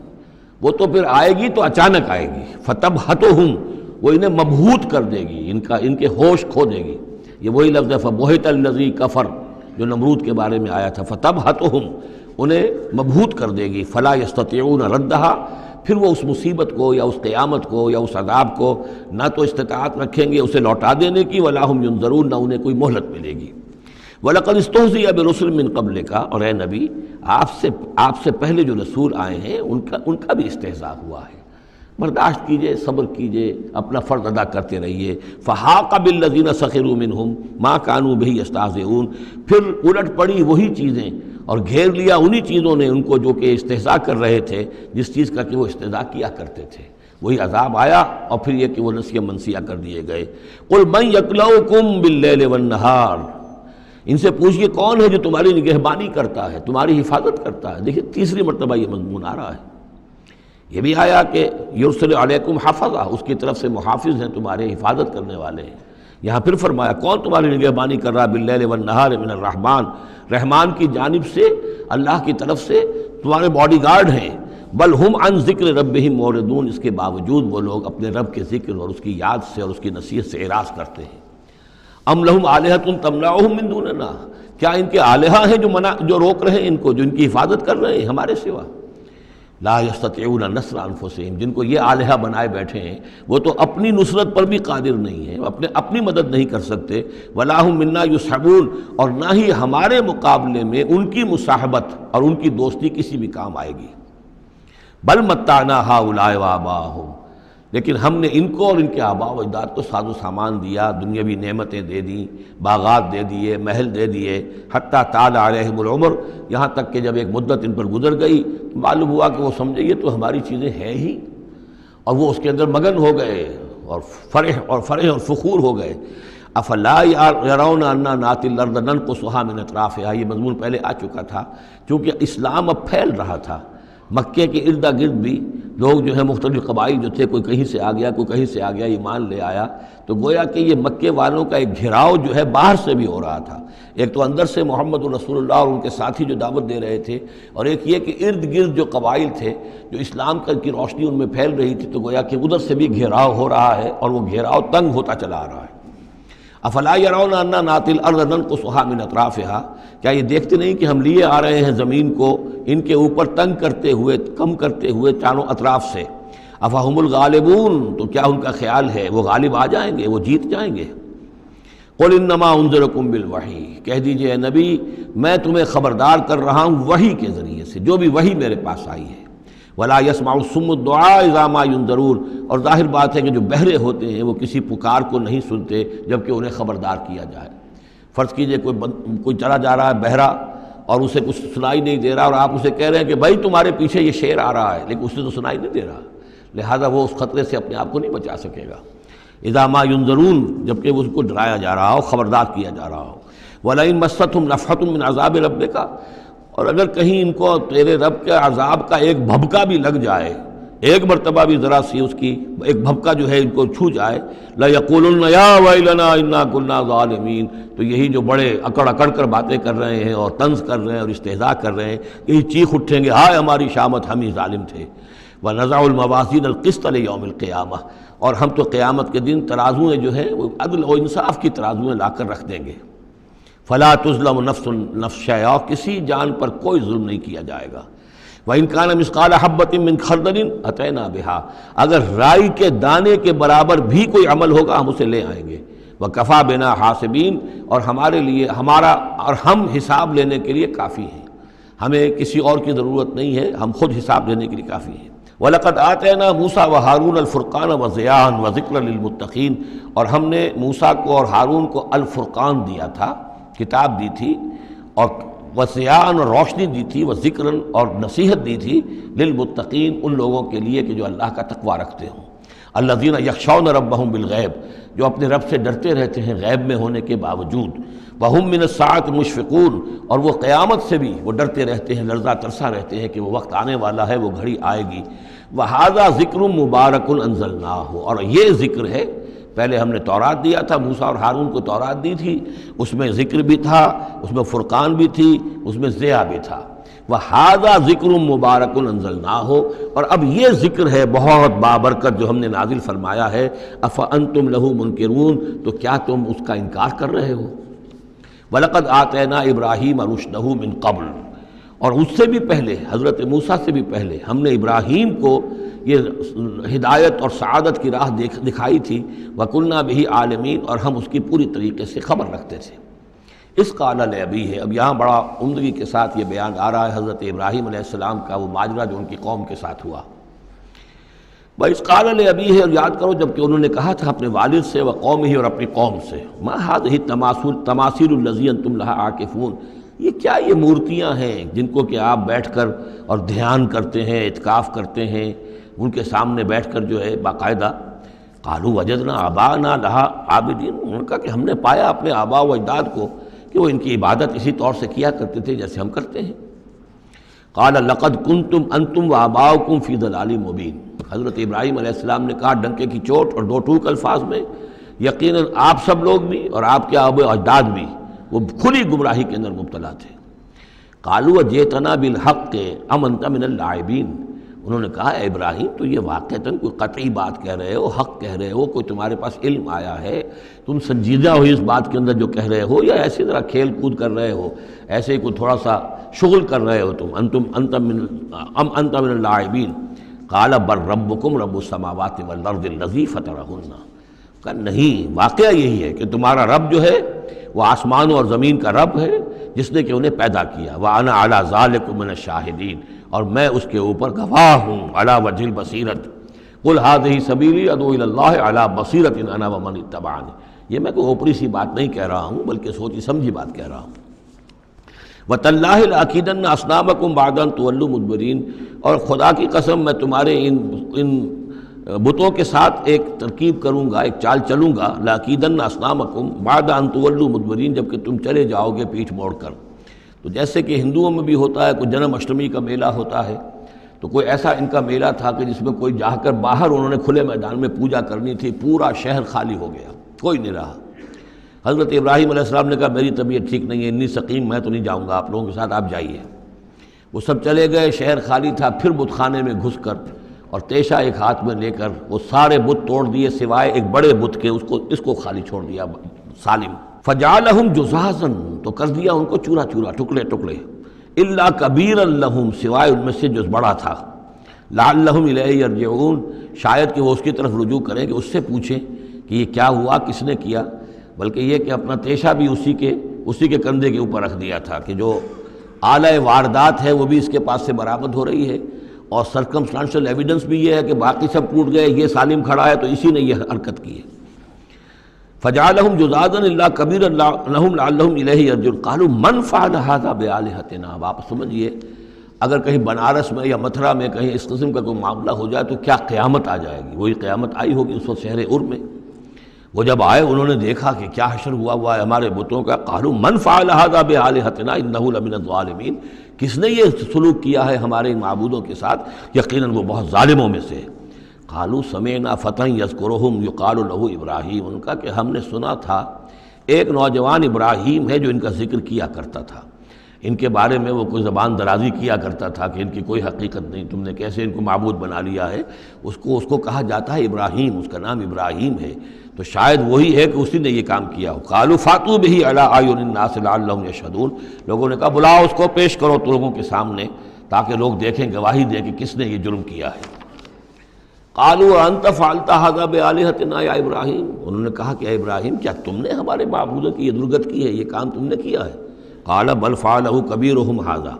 وہ تو پھر آئے گی تو اچانک آئے گی، فَتَبْهَتُهُمْ، وہ انہیں مبہوت کر دے گی، ان کے ہوش کھو دے گی، یہ وہی لفظ ہے فبہت الذی کفر جو نمرود کے بارے میں آیا تھا، فتبہتہم انہیں مبہوت کر دے گی، فلا یستطیعون ردہا پھر وہ اس مصیبت کو یا اس قیامت کو یا اس عذاب کو نہ تو استطاعت رکھیں گے اسے لوٹا دینے کی، ولا ہم ینظرون نہ انہیں کوئی مہلت ملے گی۔ وَلَقَدِ اسْتُهْزِئَ بِرُسُلٍ مِّن قَبْلِكَ اور اے نبی آپ سے پہلے جو رسول آئے ہیں ان کا بھی استہزاء ہوا ہے، برداشت کیجئے، صبر کیجئے، اپنا فرض ادا کرتے رہیے۔ فَحَاقَ بِالَّذِينَ سَخِرُوا مِنْهُمْ مَا كَانُوا بِهِ يَسْتَهْزِئُونَ پھر الٹ پڑی وہی چیزیں اور گھیر لیا انہی چیزوں نے ان کو جو کہ استہزاء کر رہے تھے، جس چیز کا کہ وہ استہزاء کیا کرتے تھے، وہی عذاب آیا اور پھر یہ کہ وہ نسیہ منسیہ کر دیے گئے۔ قُلْ مَن يَكْلَؤُكُم بِاللَّيْلِ وَالنَّهَارِ ان سے پوچھئے کون ہے جو تمہاری نگہبانی کرتا ہے، تمہاری حفاظت کرتا ہے۔ دیکھیں تیسری مرتبہ یہ مضمون آ رہا ہے، یہ بھی آیا کہ یرسل علیکم حفظہ، اس کی طرف سے محافظ ہیں، تمہارے حفاظت کرنے والے ہیں۔ یہاں پھر فرمایا کون تمہاری نگہبانی کر رہا ہے، باللیل والنہار من الرحمن، رحمان کی جانب سے، اللہ کی طرف سے تمہارے باڈی گارڈ ہیں۔ بل ہم عن ذکر ربہم معرضون، اس کے باوجود وہ لوگ اپنے رب کے ذکر اور اس کی یاد سے اور اس کی نصیحت سے اعراض کرتے ہیں۔ ام لہم آلہۃ تمنعہم من دوننا، کیا ان کے آلہہ ہیں جو روک رہے ہیں ان کو، جو ان کی حفاظت کر رہے ہیں ہمارے سوا؟ لا یستطیعون نصر انفسہم، جن کو یہ آلہہ بنائے بیٹھے ہیں وہ تو اپنی نصرت پر بھی قادر نہیں ہیں، اپنی مدد نہیں کر سکتے۔ ولا ہم منا یصحبون، اور نہ ہی ہمارے مقابلے میں ان کی مصاحبت اور ان کی دوستی کسی بھی کام آئے گی۔ بل متعنا ہؤلاء وآباءہم، لیکن ہم نے ان کو اور ان کے آباء و اجداد کو ساز و سامان دیا، دنیاوی نعمتیں دے دیں، باغات دے دیے، محل دے دیے، حتیٰ طال علیہم العمر، یہاں تک کہ جب ایک مدت ان پر گزر گئی معلوم ہوا کہ وہ سمجھے یہ تو ہماری چیزیں ہیں ہی، اور وہ اس کے اندر مگن ہو گئے اور فرح اور فخور ہو گئے۔ افلا یرون انا ناتی الارض ننقصها من اطرافها، یہ مضمون پہلے آ چکا تھا، چونکہ اسلام اب پھیل رہا تھا، مکے کے ارد گرد بھی لوگ جو ہے مختلف قبائل جو تھے، کوئی کہیں سے آ گیا کوئی کہیں سے آ گیا، ایمان لے آیا، تو گویا کہ یہ مکے والوں کا ایک گھراؤ جو ہے باہر سے بھی ہو رہا تھا، ایک تو اندر سے محمد رسول اللہ اور ان کے ساتھی جو دعوت دے رہے تھے، اور ایک یہ کہ ارد گرد جو قبائل تھے جو اسلام کی روشنی ان میں پھیل رہی تھی، تو گویا کہ ادھر سے بھی گھیراؤ ہو رہا ہے اور وہ گھیراؤ تنگ ہوتا چلا آ رہا ہے۔ افلا یرون انا ناتی الارض ننقصها من اطرافها، کیا یہ دیکھتے نہیں کہ ہم لیے آ رہے ہیں زمین کو ان کے اوپر تنگ کرتے ہوئے، کم کرتے ہوئے چاروں اطراف سے۔ افہم الغالبون، تو کیا ان کا خیال ہے وہ غالب آ جائیں گے، وہ جیت جائیں گے؟ قل انما انذرکم بالوحی، کہہ دیجئے اے نبی میں تمہیں خبردار کر رہا ہوں وحی کے ذریعے سے، جو بھی وحی میرے پاس آئی ہے۔ ولا يسمع الصم الدعاء اذا ما ينذرون، اور ظاہر بات ہے کہ جو بہرے ہوتے ہیں وہ کسی پکار کو نہیں سنتے جبکہ انہیں خبردار کیا جائے۔ فرض کیجئے کوئی چلا جا رہا ہے بہرا اور اسے کچھ سنائی نہیں دے رہا، اور آپ اسے کہہ رہے ہیں کہ بھائی تمہارے پیچھے یہ شیر آ رہا ہے، لیکن اسے تو سنائی نہیں دے رہا، لہذا وہ اس خطرے سے اپنے آپ کو نہیں بچا سکے گا۔ اذا ما ينذرون، جبکہ اس کو ڈرایا جا رہا ہو، خبردار کیا جا رہا ہو۔ ولئن مستهم نفحة من عذاب ربك، اور اگر کہیں ان کو تیرے رب کے عذاب کا ایک بھبکا بھی لگ جائے، ایک مرتبہ بھی ذرا سی اس کی ایک بھبکا جو ہے ان کو چھو جائے، لَيَقُولُنَّ يَا وَيْلَنَا إِنَّا كُنَّا ظَالِمِينَ، تو یہی جو بڑے اکڑ اکڑ کر باتیں کر رہے ہیں اور طنز کر رہے ہیں اور استہزاء کر رہے ہیں، یہی چیخ اٹھیں گے ہائے ہماری شامت، ہم ہی ظالم تھے۔ وَنَضَعُ الْمَوَازِينَ الْقِسْطَ لِيَوْمِ الْقِيَامَةِ، اور ہم تو قیامت کے دن ترازویں جو ہیں وہ عدل و انصاف کی ترازویں لا کر رکھ دیں گے۔ فلا تظلم نفس شیئا، کسی جان پر کوئی ظلم نہیں کیا جائے گا۔ وَإِنْ كَانَ مِثْقَالَ حَبَّةٍ مِّنْ خَرْدَلٍ أَتَيْنَا بِهَا، اگر رائی کے دانے کے برابر بھی کوئی عمل ہوگا ہم اسے لے آئیں گے۔ وَكَفَى بِنَا حَاسِبِينَ، اور ہمارے لیے ہم حساب لینے کے لیے کافی ہیں، ہمیں کسی اور کی ضرورت نہیں ہے، ہم خود حساب لینے کے لیے کافی ہیں۔ وَلَقَدْ آتَيْنَا مُوسَىٰ وَهَارُونَ الْفُرْقَانَ وَضِيَاءً وَذِكْرًا لِلْمُتَّقِينَ، اور ہم نے موسیٰ کو اور ہارون کو الفرقان دیا تھا، کتاب دی تھی، اور وضیاءً اور روشنی دی تھی، وذکراً اور نصیحت دی تھی، للمتقین ان لوگوں کے لیے کہ جو اللہ کا تقوی رکھتے ہوں۔ الذین یخشون ربہم بالغیب، جو اپنے رب سے ڈرتے رہتے ہیں غیب میں ہونے کے باوجود۔ وہم من الساعۃ مشفقون، اور وہ قیامت سے بھی وہ ڈرتے رہتے ہیں، لرزہ ترسا رہتے ہیں کہ وہ وقت آنے والا ہے، وہ گھڑی آئے گی۔ وہذا ذکر مبارک انزلناہ، اور یہ ذکر ہے، پہلے ہم نے تورات دیا تھا، موسیٰ اور ہارون کو تورات دی تھی، اس میں ذکر بھی تھا، اس میں فرقان بھی تھی، اس میں ضیاء بھی تھا۔ وَهَذَا ذِكْرٌ مُبَارَكٌ أَنزَلْنَاهُ، اور اب یہ ذکر ہے بہت بابرکت جو ہم نے نازل فرمایا ہے، أَفَأَنْتُمْ لَهُ مُنْكِرُونَ، تو کیا تم اس کا انکار کر رہے ہو؟ وَلَقَدْ آتَيْنَا إِبْرَاهِيمَ رُشْدَهُ مِنْ قَبْلُ، اور اس سے بھی پہلے، حضرت موسیٰ سے بھی پہلے ہم نے ابراہیم کو یہ ہدایت اور سعادت کی راہ دکھائی تھی، وَكُنَّا بِهِ عَالِمِينَ، اور ہم اس کی پوری طریقے سے خبر رکھتے تھے۔ اس قال لأبیہ، اب یہاں بڑا عمدگی کے ساتھ یہ بیان آ رہا ہے حضرت ابراہیم علیہ السلام کا وہ ماجرا جو ان کی قوم کے ساتھ ہوا۔ وَإِذْ قَالَ لِأَبِيهِ، اور یاد کرو جب کہ انہوں نے کہا تھا اپنے والد سے، وَقَوْمِهِ، اور اپنی قوم سے، مَا هَذِهِ التَّمَاثِيلُ الَّتِي أَنْتُمْ لَهَا عَاكِفُونَ، یہ کیا یہ مورتیاں ہیں جن کو کہ آپ بیٹھ کر اور دھیان کرتے ہیں، اعتکاف کرتے ہیں، ان کے سامنے بیٹھ کر جو ہے باقاعدہ۔ قَالُوا وَجَدْنَا آبَاءَنَا لَهَا عَابِدِينَ، انہوں نے کہا کہ ہم نے پایا اپنے آباء و اجداد کو کہ وہ ان کی عبادت اسی طور سے کیا کرتے تھے جیسے ہم کرتے ہیں۔ قال لقد کنتم انتم وآباؤکم فی ضلال مبین، حضرت ابراہیم علیہ السلام نے کہا ڈنکے کی چوٹ اور دو ٹوک الفاظ میں، یقیناً آپ سب لوگ بھی اور آپ کے آباء و اجداد بھی وہ کھلی گمراہی کے اندر مبتلا تھے۔ قالوا جئتنا بالحق ام انت من اللاعبین، انہوں نے کہا اے ابراہیم تو یہ واقعتاً کوئی قطعی بات کہہ رہے ہو، حق کہہ رہے ہو، کوئی تمہارے پاس علم آیا ہے، تم سنجیدہ ہو اس بات کے اندر جو کہہ رہے ہو، یا ایسی طرح کھیل کود کر رہے ہو، ایسے ہی کوئی تھوڑا سا شغل کر رہے ہو تم؟ انت من اللاعبین۔ قال بل ربکم رب السماوات والارض الذی فطرہن، کہ نہیں، واقعہ یہی ہے کہ تمہارا رب جو ہے وہ آسمانوں اور زمین کا رب ہے جس نے کہ انہیں پیدا کیا، وَأَنَا عَلَىٰ ذَلِكُم مِّنَ الشَّاهِدِينَ، اور میں اس کے اوپر گواہ ہوں، عَلَىٰ وَجْهِ الْبَصِيرَةِ قُلْ هَٰذِهِ سَبِيلِي أَدْعُو إِلَى اللَّهِ عَلَىٰ بَصِيرَةٍ أَنَا وَمَنِ اتَّبَعَنِي، یہ میں کوئی اوپری سی بات نہیں کہہ رہا ہوں بلکہ سوچی سمجھی بات کہہ رہا ہوں۔ وَتَاللَّهِ لَأَكِيدَنَّ أَصْنَامَكُمْ بَعْدَ أَن تُوَلُّوا مُدْبِرِينَ، اور خدا کی قسم میں تمہارے ان بتوں کے ساتھ ایک ترکیب کروں گا، ایک چال چلوں گا، لَأَكِيدَنَّ أَصْنَامَكُمْ بَعْدَ أَن تُوَلُّوا مُدْبِرِينَ، جب کہ تم چلے جاؤ گے پیٹھ موڑ کر۔ تو جیسے کہ ہندوؤں میں بھی ہوتا ہے، کوئی جنم اشٹمی کا میلہ ہوتا ہے، تو کوئی ایسا ان کا میلہ تھا کہ جس میں کوئی جا کر باہر انہوں نے کھلے میدان میں پوجا کرنی تھی، پورا شہر خالی ہو گیا، کوئی نہیں رہا۔ حضرت ابراہیم علیہ السلام نے کہا میری طبیعت ٹھیک نہیں ہے، اتنی سقیم، میں تو نہیں جاؤں گا آپ لوگوں کے ساتھ، آپ جائیے۔ وہ سب چلے گئے، شہر خالی تھا، پھر بت خانے میں گھس کر اور تیشہ ایک ہاتھ میں لے کر وہ سارے بت توڑ دیے سوائے ایک بڑے بت کے، اس کو خالی چھوڑ دیا سالم۔ فجعلہم جزازا، تو کر دیا ان کو چورا چورا، ٹکڑے ٹکڑے، الا کبیرا لہم، سوائے ان میں سے جو بڑا تھا، لعلہم الیہ یرجعون، شاید کہ وہ اس کی طرف رجوع کریں، کہ اس سے پوچھیں کہ یہ کیا ہوا، کس نے کیا، بلکہ یہ کہ اپنا تیشہ بھی اسی کے کندھے کے اوپر رکھ دیا تھا کہ جو آلہ واردات ہے وہ بھی اس کے پاس سے برآمد ہو رہی ہے، اور سرکمسٹانشل ایویڈنس بھی یہ ہے کہ باقی سب ٹوٹ گئے، یہ سالم کھڑا ہے تو اسی نے یہ حرکت کی ہے۔ فجعلہم جزازا الا کبیرا لہم لعلہم الیہ یرجعون قالوا من فعل ھذا بآلہتنا، اب آپ سمجھیے اگر کہیں بنارس میں یا متھرا میں کہیں اس قسم کا کوئی معاملہ ہو جائے تو کیا قیامت آ جائے گی۔ وہی قیامت آئی ہوگی اس وقت شہر ار میں۔ وہ جب آئے انہوں نے دیکھا کہ کیا حشر ہوا ہے ہمارے بتوں کا، قالوا من فعل ھذا بآلہتنا انہ لمن الظالمین، کس نے یہ سلوک کیا ہے ہمارے ان معبودوں کے ساتھ، یقیناً وہ بہت ظالموں میں سے۔ قالوا سمعنا فتى یذکرہم یقال لہ ابراہیم، ان کا کہ ہم نے سنا تھا ایک نوجوان ابراہیم ہے جو ان کا ذکر کیا کرتا تھا، ان کے بارے میں وہ کوئی زبان درازی کیا کرتا تھا کہ ان کی کوئی حقیقت نہیں، تم نے کیسے ان کو معبود بنا لیا ہے۔ اس کو کہا جاتا ہے ابراہیم، اس کا نام ابراہیم ہے، تو شاید وہی ہے کہ اسی نے یہ کام کیا ہو۔ قالوا فاتوا به علی اعین الناس لعلهم یشهدون، لوگوں نے کہا بلاؤ اس کو، پیش کرو تو لوگوں کے سامنے تاکہ لوگ دیکھیں، گواہی دیں کہ کس نے یہ جرم کیا ہے۔ قالوا انت فعلت هذا بآلہتنا یا ابراہیم، انہوں نے کہا کہ اے ابراہیم کیا تم نے ہمارے معبودوں کی یہ درگت کی ہے، یہ کام تم نے کیا ہے؟ قال بل فعلہ کبیرہم ھذا،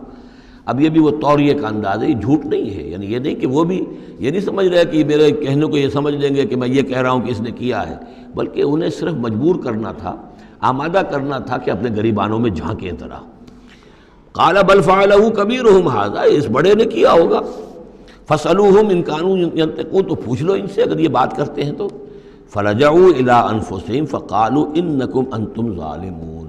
اب یہ بھی وہ توریہ کا انداز ہے، یہ جھوٹ نہیں ہے، یعنی یہ نہیں کہ وہ بھی یہ نہیں سمجھ رہے کہ میرے کہنے کو یہ سمجھ لیں گے کہ میں یہ کہہ رہا ہوں کہ اس نے کیا ہے، بلکہ انہیں صرف مجبور کرنا تھا، آمادہ کرنا تھا کہ اپنے گریبانوں میں جھانکیں طرح۔ قال بل فعلہ کبیرہم ھذا، اس بڑے نے کیا ہوگا، فاسألوہم ان کانوا ینطقون، تو پوچھ لو ان سے اگر یہ بات کرتے ہیں تو۔ فرجعوا الی انفسہم فقالوا انکم انتم ظالمون،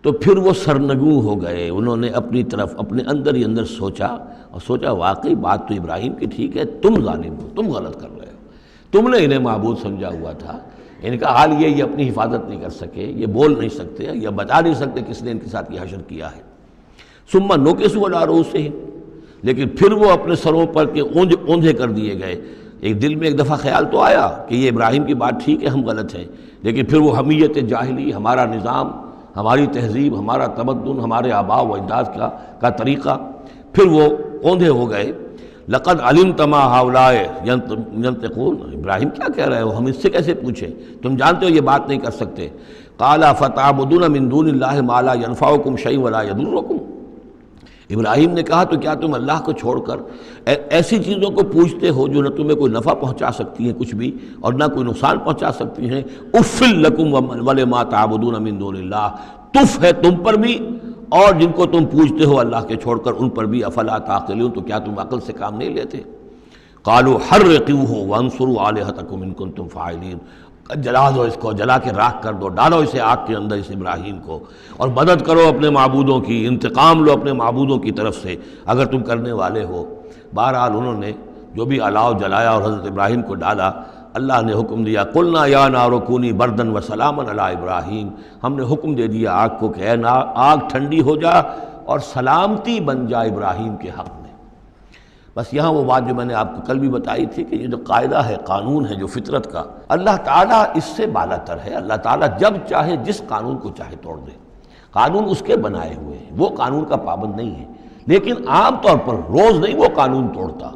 تو پھر وہ سرنگوں ہو گئے، انہوں نے اپنی طرف اپنے اندر ہی اندر سوچا، اور سوچا واقعی بات تو ابراہیم کی ٹھیک ہے، تم ظالم ہو، تم غلط کر رہے ہو، تم نے انہیں معبود سمجھا ہوا تھا۔ ان کا حال یہ اپنی حفاظت نہیں کر سکے، یہ بول نہیں سکتے، یا بتا نہیں سکتے کس نے ان کے ساتھ یہ حشر کیا ہے۔ ثم نکسوا علی رؤوسہم، لیکن پھر وہ اپنے سروں پر کے اوندھے کر دیے گئے۔ ایک دل میں ایک دفعہ خیال تو آیا کہ یہ ابراہیم کی بات ٹھیک ہے، ہم غلط ہیں، لیکن پھر وہ حمیت جاہلی، ہمارا نظام، ہماری تہذیب، ہمارا تمدن، ہمارے آباء و اجداد کا طریقہ، پھر وہ اوندھے ہو گئے۔ لقد علمت ما ہؤلاء ینطقون، ابراہیم کیا کہہ رہے ہو، ہم اس سے کیسے پوچھیں، تم جانتے ہو یہ بات نہیں کر سکتے۔ قال فتعبدون من دون اللہ ما لا ينفعکم شیئا ولا یضرکم، ابراہیم نے کہا تو کیا تم اللہ کو چھوڑ کر ایسی چیزوں کو پوچھتے ہو جو نہ تمہیں کوئی نفع پہنچا سکتی ہیں کچھ بھی، اور نہ کوئی نقصان پہنچا سکتی ہیں؟ اف لکم ولما تعبدون من دون اللہ، تف ہے تم پر بھی اور جن کو تم پوچھتے ہو اللہ کے چھوڑ کر ان پر بھی، افلا تعقلون، تو کیا تم عقل سے کام نہیں لیتے؟ قالوا حرقوه وانصروا آلہتکم ان کنتم فاعلین، جلا دو اس کو، جلا کے راکھ کر دو، ڈالو اسے آگ کے اندر اس ابراہیم کو، اور مدد کرو اپنے معبودوں کی، انتقام لو اپنے معبودوں کی طرف سے اگر تم کرنے والے ہو۔ بہرحال انہوں نے جو بھی الاؤ جلایا اور حضرت ابراہیم کو ڈالا، اللہ نے حکم دیا قلنا یا نار کونی بردن و سلاما علی ابراہیم، ہم نے حکم دے دیا آگ کو کہ اے آگ ٹھنڈی ہو جا اور سلامتی بن جا ابراہیم کے حق میں۔ بس یہاں وہ بات جو میں نے آپ کو کل بھی بتائی تھی کہ یہ جو قاعدہ ہے، قانون ہے جو فطرت کا، اللہ تعالیٰ اس سے بالا تر ہے۔ اللہ تعالیٰ جب چاہے جس قانون کو چاہے توڑ دے، قانون اس کے بنائے ہوئے ہیں، وہ قانون کا پابند نہیں ہے، لیکن عام طور پر روز نہیں وہ قانون توڑتا۔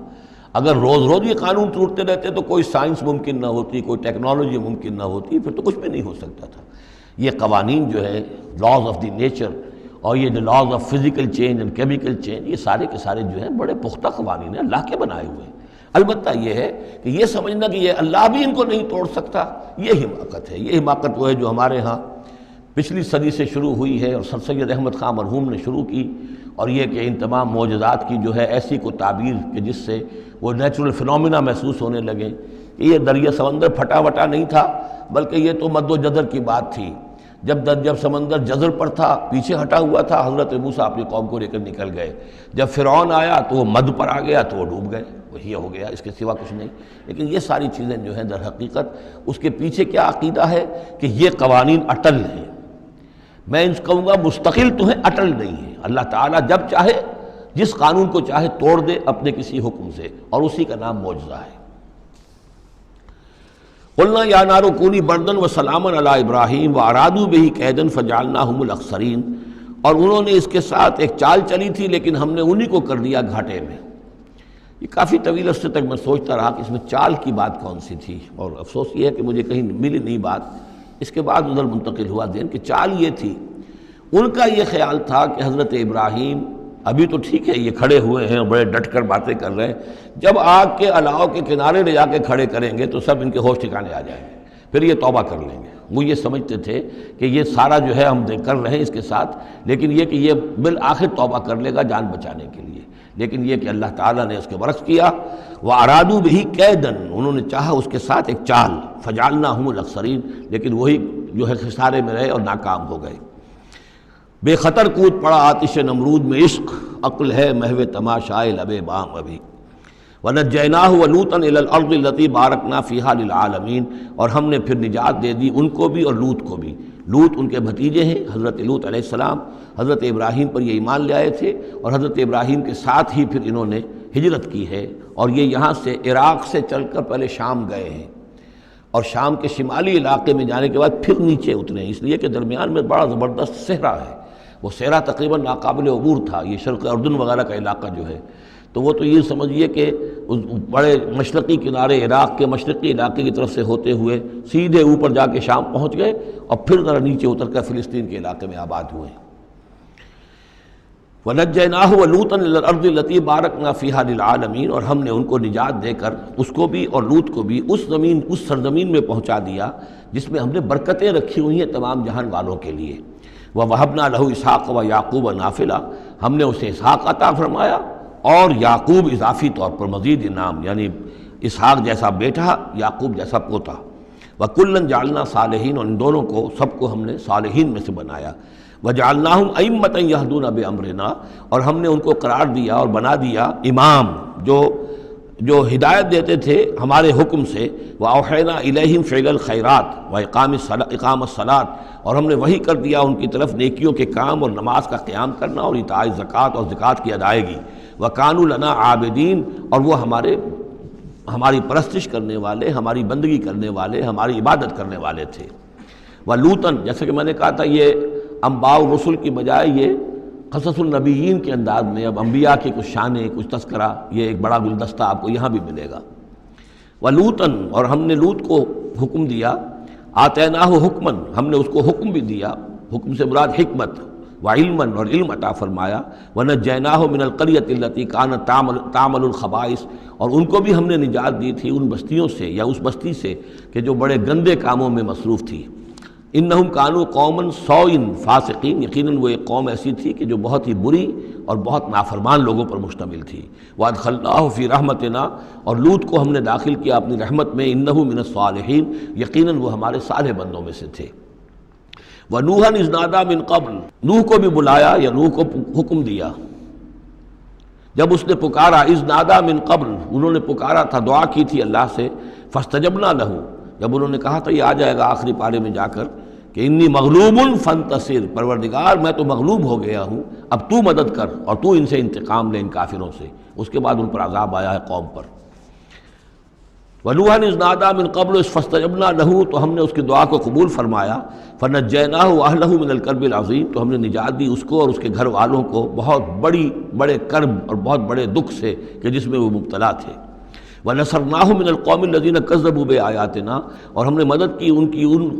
اگر روز روز یہ قانون ٹوٹتے رہتے تو کوئی سائنس ممکن نہ ہوتی، کوئی ٹیکنالوجی ممکن نہ ہوتی، پھر تو کچھ بھی نہیں ہو سکتا تھا۔ یہ قوانین جو ہے، لاز آف دی نیچر، اور یہ جو laws of physical change and chemical change, یہ سارے کے سارے جو ہیں بڑے پختہ قوانین ہیں، اللہ کے بنائے ہوئے ہیں۔ البتہ یہ ہے کہ یہ سمجھنا کہ یہ اللہ بھی ان کو نہیں توڑ سکتا، یہ حماقت ہے۔ یہ حماقت وہ ہے جو ہمارے ہاں پچھلی صدی سے شروع ہوئی ہے اور سر سید احمد خان مرحوم نے شروع کی، اور یہ کہ ان تمام معجزات کی جو ہے ایسی کو تعبیر کہ جس سے وہ نیچرل فنومینا محسوس ہونے لگے کہ یہ دریا سمندر پھٹا وٹا نہیں تھا، بلکہ یہ تو مد و جزر کی بات تھی۔ جب سمندر جزر پر تھا، پیچھے ہٹا ہوا تھا، حضرت موسیٰ اپنی قوم کو لے کر نکل گئے۔ جب فرعون آیا تو وہ مد پر آ گیا تو وہ ڈوب گئے، وہی ہو گیا، اس کے سوا کچھ نہیں۔ لیکن یہ ساری چیزیں جو ہیں در حقیقت اس کے پیچھے کیا عقیدہ ہے کہ یہ قوانین اٹل ہیں۔ میں ان کہوں گا مستقل تو ہیں، اٹل نہیں ہیں۔ اللہ تعالیٰ جب چاہے جس قانون کو چاہے توڑ دے اپنے کسی حکم سے، اور اسی کا نام معجزہ ہے۔ قلنا یا نار کونی بردن و سلاما علی ابراہیم وارادوا بہ کیدا فجعلناہم الاخسرین، اور انہوں نے اس کے ساتھ ایک چال چلی تھی لیکن ہم نے انہی کو کر دیا گھاٹے میں۔ یہ کافی طویل عرصے تک میں سوچتا رہا کہ اس میں چال کی بات کون سی تھی، اور افسوس یہ ہے کہ مجھے کہیں ملی نہیں بات۔ اس کے بعد ادھر منتقل ہوا ذہن کہ چال یہ تھی، ان کا یہ خیال تھا کہ حضرت ابراہیم ابھی تو ٹھیک ہے یہ کھڑے ہوئے ہیں اور بڑے ڈٹ کر باتیں کر رہے ہیں، جب آگ کے الاؤ کے کنارے لے جا کے کھڑے کریں گے تو سب ان کے ہوش ٹھکانے آ جائیں گے، پھر یہ توبہ کر لیں گے۔ وہ یہ سمجھتے تھے کہ یہ سارا جو ہے ہم کر رہے ہیں اس کے ساتھ، لیکن یہ کہ یہ بالآخر توبہ کر لے گا جان بچانے کے لیے۔ لیکن یہ کہ اللہ تعالیٰ نے اس کے برعکس کیا، وَأَرَادُوا بِهِ كَيْدًا، انہوں نے چاہا اس کے ساتھ ایک چال، فَجَعَلْنَاهُمُ الْأَخْسَرِينَ، لیکن وہی جو ہے خسارے میں رہے اور ناکام ہو گئے۔ بے خطر کود پڑا آتش نمرود میں عشق، عقل ہے محو تماشائے لب بام ابھی۔ وَنَجَّيْنَاهُ وَلُوطًا إِلَى الْأَرْضِ الَّتِي بَارَكْنَا فِيهَا لِلْعَالَمِينَ، اور ہم نے پھر نجات دے دی ان کو بھی اور لوط کو بھی۔ لوط ان کے بھتیجے ہیں، حضرت لوط علیہ السلام حضرت ابراہیم پر یہ ایمان لے آئے تھے، اور حضرت ابراہیم کے ساتھ ہی پھر انہوں نے ہجرت کی ہے، اور یہ یہاں سے عراق سے چل کر پہلے شام گئے ہیں، اور شام کے شمالی علاقے میں جانے کے بعد پھر نیچے اترے ہیں، اس لیے کہ درمیان میں بڑا زبردست صحرا ہے۔ وہ صحرا تقریباً ناقابل عبور تھا، یہ شرق اردن وغیرہ کا علاقہ جو ہے، تو وہ تو یہ سمجھیے کہ اس بڑے مشرقی کنارے عراق کے مشرقی علاقے کی طرف سے ہوتے ہوئے سیدھے اوپر جا کے شام پہنچ گئے، اور پھر ذرا نیچے اتر کر فلسطین کے علاقے میں آباد ہوئے۔ وَنَجَّيْنَاهُ وَلُوطًا إِلَى الْأَرْضِ الَّتِي بَارَكْنَا فِيهَا لِلْعَالَمِينَ، اور ہم نے ان کو نجات دے کر اس کو بھی اور لوط کو بھی اس سرزمین میں پہنچا دیا جس میں ہم نے برکتیں رکھی ہوئی ہیں تمام جہان والوں کے لیے۔ وَوَهَبْنَا لَهُ إِسْحَاقَ وَيَعْقُوبَ نَافِلَةً، ہم نے اسے اسحاق عطا فرمایا اور یعقوب اضافی طور پر مزید انعام، یعنی اسحاق جیسا بیٹا، یعقوب جیسا پوتا۔ وَكُلًّا جَعَلْنَا صَالِحِينَ، اور ان دونوں کو سب کو ہم نے صالحین میں سے بنایا۔ وَجَعَلْنَاهُمْ أَئِمَّةً يَهْدُونَ بِأَمْرِنَا، اور ہم نے ان کو قرار دیا اور بنا دیا امام جو جو ہدایت دیتے تھے ہمارے حکم سے، وَأَوْحَيْنَا إِلَيْهِمْ فِعْلَ الْخَيْرَاتِ وَإِقَامَ الصَّلَاةِ، اور ہم نے وحی کر دیا ان کی طرف نیکیوں کے کام اور نماز کا قیام کرنا اور ایتاء زکوٰۃ اور زکوٰۃ کی ادائیگی، وَكَانُوا لَنَا عَابِدِينَ، اور وہ ہماری پرستش کرنے والے، ہماری بندگی کرنے والے، ہماری عبادت کرنے والے تھے۔ وَلُوطًا، جیسے کہ میں نے کہا تھا یہ انباء الرسل کی بجائے یہ قصص النبیین کے انداز میں اب انبیاء کی کچھ شانیں، کچھ تذکرہ، یہ ایک بڑا گلدستہ آپ کو یہاں بھی ملے گا۔ وَلُوطًا، اور ہم نے لوط کو حکم دیا، آتیناہ حکمًا، ہم نے اس کو حکم بھی دیا، حکم سے مراد حکمت، وعلمًا، اور علم عطا فرمایا، وَنَجَّيْنَاهُ مِنَ الْقَرْيَةِ الَّتِي كَانَتْ تَعْمَلُ الْخَبَائِثَ، اور ان کو بھی ہم نے نجات دی تھی ان بستیوں سے یا اس بستی سے کہ جو بڑے گندے کاموں میں مصروف تھی۔ انہم کانوا قوما سوء فاسقین، یقیناً وہ ایک قوم ایسی تھی کہ جو بہت ہی بری اور بہت نافرمان لوگوں پر مشتمل تھی۔ وادخلناہ فی رحمتنا، اور لوط کو ہم نے داخل کیا اپنی رحمت میں، انہ من الصالحین، یقیناً وہ ہمارے صالح بندوں میں سے تھے۔ ونوحا اذ نادی من قبل، نوح کو بھی بلایا یا نوح کو حکم دیا جب اس نے پکارا، اذ نادی من قبل، انہوں نے پکارا تھا، دعا کی تھی اللہ سے، فاستجبنا لہ، جب انہوں نے کہا تھا یہ آ جائے گا آخری پارے میں جا کر کہ انی مغلوب فانتصر، پروردگار میں تو مغلوب ہو گیا ہوں، اب تو مدد کر اور تو ان سے انتقام لے، ان کافروں سے۔ اس کے بعد ان پر عذاب آیا ہے قوم پر۔ وَنُوحًا اذ نادى من قبل فاستجبنا له، تو ہم نے اس کی دعا کو قبول فرمایا، فنجیناہ واہلہ من الکرب العظیم، تو ہم نے نجات دی اس کو اور اس کے گھر والوں کو بہت بڑے کرب اور بہت بڑے دکھ سے کہ جس میں وہ مبتلا تھے۔ وَنَصَرْنَاهُ مِنَ الْقَوْمِ الَّذِينَ كَذَّبُوا بِآيَاتِنَا، اور ہم نے مدد کی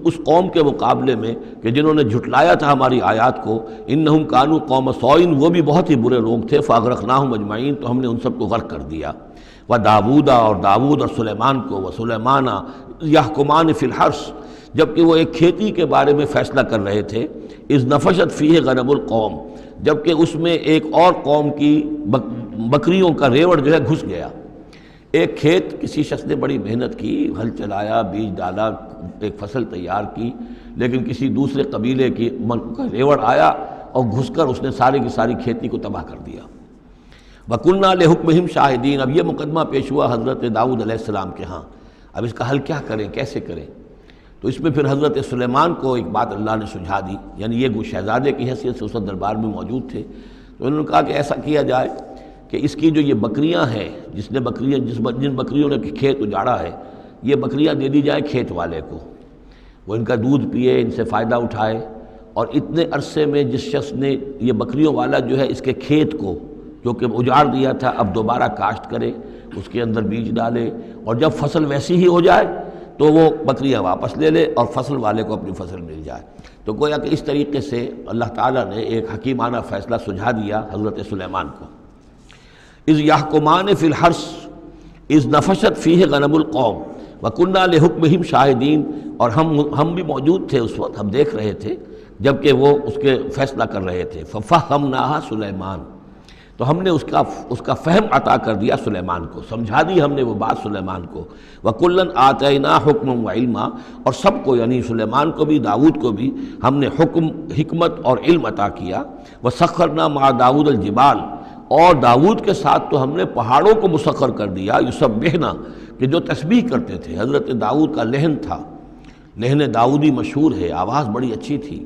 اس قوم کے مقابلے میں کہ جنہوں نے جھٹلایا تھا ہماری آیات کو، إِنَّهُمْ كَانُوا قَوْمَ سَوْءٍ، وہ بھی بہت ہی برے لوگ تھے، فَأَغْرَقْنَاهُمْ أَجْمَعِينَ، تو ہم نے ان سب کو غرق کر دیا۔ وَدَاوُودَ، اور داود اور سلیمان کو، وَسُلَيْمَانَ يَحْكُمَانِ فِي الْحَرْثِ، جبکہ وہ ایک کھیتی کے بارے میں فیصلہ کر رہے تھے، اذ نفشت فیہ غنم القوم، جبکہ اس میں ایک اور قوم کی بکریوں کا ریوڑ جو ہے گھس گیا۔ ایک کھیت کسی شخص نے بڑی محنت کی، ہل چلایا، بیج ڈالا، ایک فصل تیار کی، لیکن کسی دوسرے قبیلے کی ریوڑ آیا اور گھس کر اس نے ساری کی ساری کھیتی کو تباہ کر دیا۔ وَكُنَّا لِحُكْمِهِمْ شَاهِدِينَ، اب یہ مقدمہ پیش ہوا حضرت داؤد علیہ السلام کے ہاں، اب اس کا حل کیا کریں، کیسے کریں؟ تو اس میں پھر حضرت سلیمان کو ایک بات اللہ نے سجھا دی، یعنی یہ شہزادے کی حیثیت سے اس وقت دربار میں موجود تھے، تو انہوں نے کہا کہ ایسا کیا جائے کہ اس کی جو یہ بکریاں ہیں، جن بکریوں نے کھیت اجاڑا ہے، یہ بکریاں دے دی جائے کھیت والے کو، وہ ان کا دودھ پیے، ان سے فائدہ اٹھائے، اور اتنے عرصے میں جس شخص نے یہ بکریوں والا جو ہے اس کے کھیت کو جو کہ اجاڑ دیا تھا اب دوبارہ کاشت کرے، اس کے اندر بیج ڈالے، اور جب فصل ویسی ہی ہو جائے تو وہ بکریاں واپس لے لے اور فصل والے کو اپنی فصل مل جائے۔ تو گویا کہ اس طریقے سے اللہ تعالیٰ نے ایک حکیمانہ فیصلہ سجھا دیا حضرت سلیمان کو۔ اذ یحکمان فی الحرث اذ نفشت فیہ غنم القوم وکنہ لحکمہم شاہدین، اور ہم بھی موجود تھے اس وقت، ہم دیکھ رہے تھے جبکہ وہ اس کے فیصلہ کر رہے تھے۔ ففہمناہا سلیمان، تو ہم نے اس کا فہم عطا کر دیا سلیمان کو، سمجھا دی ہم نے وہ بات سلیمان کو۔ وَكُلًّا آتَيْنَا حُكْمًا وَعِلْمًا، اور سب کو یعنی سلیمان کو بھی داود کو بھی ہم نے حکم، حکمت اور علم عطا کیا۔ وَسَخَّرْنَا مَعَ دَاوُدَ الْجِبَالَ، اور داود کے ساتھ تو ہم نے پہاڑوں کو مسخر کر دیا، یسبحنا، کہ جو تسبیح کرتے تھے۔ حضرت داود کا لحن تھا، لحن داودی مشہور ہے، آواز بڑی اچھی تھی،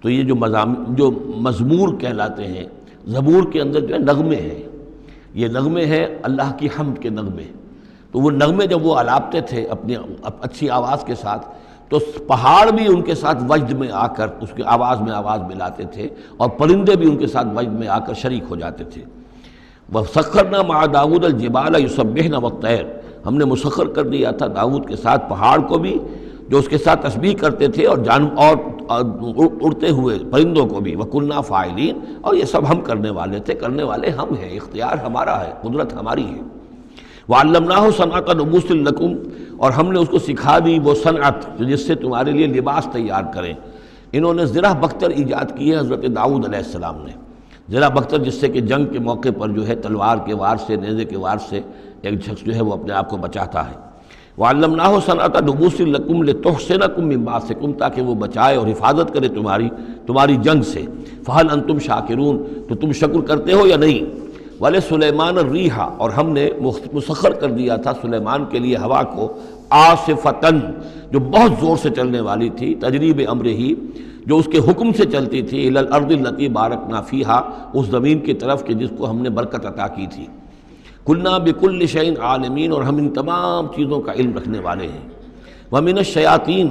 تو یہ جو مزمور کہلاتے ہیں، زبور کے اندر جو ہے نغمے ہیں، یہ نغمے ہیں اللہ کی حمد کے نغمے، تو وہ نغمے جب وہ الاپتے تھے اپنی اچھی آواز کے ساتھ، تو پہاڑ بھی ان کے ساتھ وجد میں آ کر اس کی آواز میں آواز ملاتے تھے، اور پرندے بھی ان کے ساتھ وجد میں آ کر شریک ہو جاتے تھے۔ وَسَخَّرْنَا مَعَ دَاوُدَ الْجِبَالَ يُسَبِّحْنَ وَالطَّيْرَ، ہم نے مسخر کر دیا تھا داؤد کے ساتھ پہاڑ کو بھی جو اس کے ساتھ تسبیح کرتے تھے، اور اڑتے ہوئے پرندوں کو بھی۔ وَكُنَّا فَاعِلِينَ، اور یہ سب ہم کرنے والے تھے، کرنے والے ہم ہیں، اختیار ہمارا ہے، قدرت ہماری ہے۔ وَعَلَّمْنَاهُ صَنْعَةَ لُبُوسٍ لَكُمْ، اور ہم نے اس کو سکھا دی وہ صنعت جس سے تمہارے لیے لباس تیار کریں۔ انہوں نے زرہ بختر ایجاد کی ہے حضرت داؤد علیہ السلام نے، زرہ بختر جس سے کہ جنگ کے موقع پر جو ہے تلوار کے وار سے، نیزے کے وار سے ایک شخص جو ہے وہ اپنے آپ کو بچاتا ہے۔ وَعَلَّمْنَاهُ صَنْعَةَ لُبُوسٍ لَكُمْ لِتُحْصِنَكُم مِّن بَأْسِكُمْ، تاکہ وہ بچائے اور حفاظت کرے تمہاری جنگ سے۔ فَهَلْ أَنْتُمْ شَاكِرُونَ، تو تم شکر کرتے ہو یا نہیں؟ والے سلیمان الریح، اور ہم نے مسخر کر دیا تھا سلیمان کے لیے ہوا کو، عاصفتن، جو بہت زور سے چلنے والی تھی، تجریب امر ہی، جو اس کے حکم سے چلتی تھی، الی الارض التی بارکنا فیہا، اس زمین کی طرف کہ جس کو ہم نے برکت عطا کی تھی۔ کلنا بکل شیء عالمین، اور ہم ان تمام چیزوں کا علم رکھنے والے ہیں۔ ومن الشیاطین،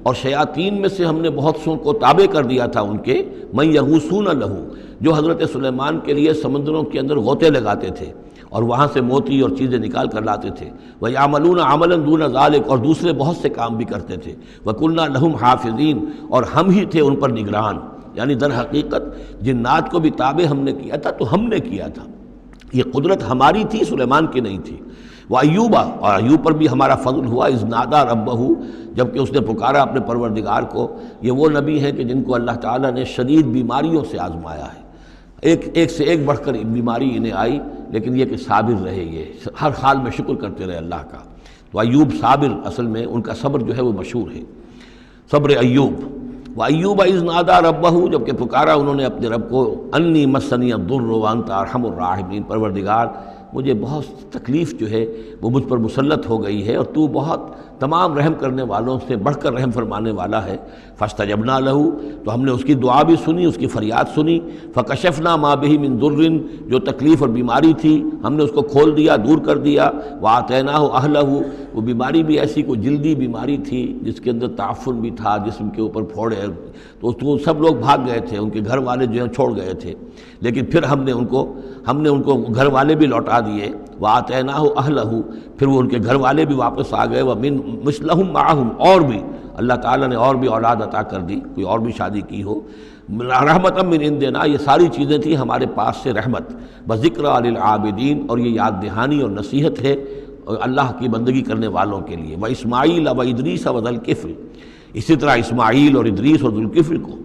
اور شیاطین میں سے ہم نے بہت سوں کو تابع کر دیا تھا ان کے، من یغوصون لہ، جو حضرت سلیمان کے لیے سمندروں کے اندر غوطے لگاتے تھے اور وہاں سے موتی اور چیزیں نکال کر لاتے تھے، وَيَعْمَلُونَ عَمَلًا دُونَ ذَلِكَ، اور دوسرے بہت سے کام بھی کرتے تھے، وَكُنَّا لَهُمْ حَافِظِينَ، اور ہم ہی تھے ان پر نگران، یعنی در حقیقت جنات کو بھی تابع ہم نے کیا تھا، تو ہم نے کیا تھا، یہ قدرت ہماری تھی، سلیمان کی نہیں تھی۔ وَأَيُّوبَ، اور ایوب پر بھی ہمارا فضل ہوا، اذ نادى ربہ، جبکہ اس نے پکارا اپنے پروردگار کو۔ یہ وہ نبی ہیں کہ جن کو اللہ تعالیٰ نے شدید بیماریوں سے آزمایا ہے، ایک سے ایک بڑھ کر بیماری انہیں آئی، لیکن یہ کہ صابر رہے، یہ ہر حال میں شکر کرتے رہے اللہ کا۔ تو ایوب صابر، اصل میں ان کا صبر جو ہے وہ مشہور ہے، صبر ایوب۔ وَأَيُّوبَ إِذْ نَادَىٰ رَبَّهُ، جبکہ پکارا انہوں نے اپنے رب کو، أَنِّي مَسَّنِيَ الضُّرُّ وَأَنْتَ أَرْحَمُ الرَّاحِمِينَ، پروردگار مجھے بہت تکلیف جو ہے وہ مجھ پر مسلط ہو گئی ہے، اور تو بہت تمام رحم کرنے والوں سے بڑھ کر رحم فرمانے والا ہے۔ فاستجبنا لہ، تو ہم نے اس کی دعا بھی سنی، اس کی فریاد سنی۔ فکشفنا ما بہ من ضر، جو تکلیف اور بیماری تھی ہم نے اس کو کھول دیا، دور کر دیا۔ وآتیناہ اہلہ، وہ بیماری بھی ایسی کوئی جلدی بیماری تھی جس کے اندر تعفن بھی تھا، جسم کے اوپر پھوڑے، تو سب لوگ بھاگ گئے تھے، ان کے گھر والے جو ہیں چھوڑ گئے تھے، لیکن پھر ہم نے ان کو گھر والے بھی لوٹا دیے۔ وآتیناہ اہلہ، پھر وہ ان کے گھر والے بھی واپس آ گئے۔ ومن مثلہم معہم، اور بھی اللہ تعالیٰ نے اور بھی اولاد عطا کر دی، کوئی اور بھی شادی کی ہو۔ رحمۃ من عندنا، یہ ساری چیزیں تھیں ہمارے پاس سے رحمت۔ بذکریٰ للعابدین، اور یہ یاد دہانی اور نصیحت ہے اللہ کی بندگی کرنے والوں کے لیے۔ واسماعیل وادریس وذوالکفل، اسی طرح اسماعیل اور ادریس اور ذوالکفل کو۔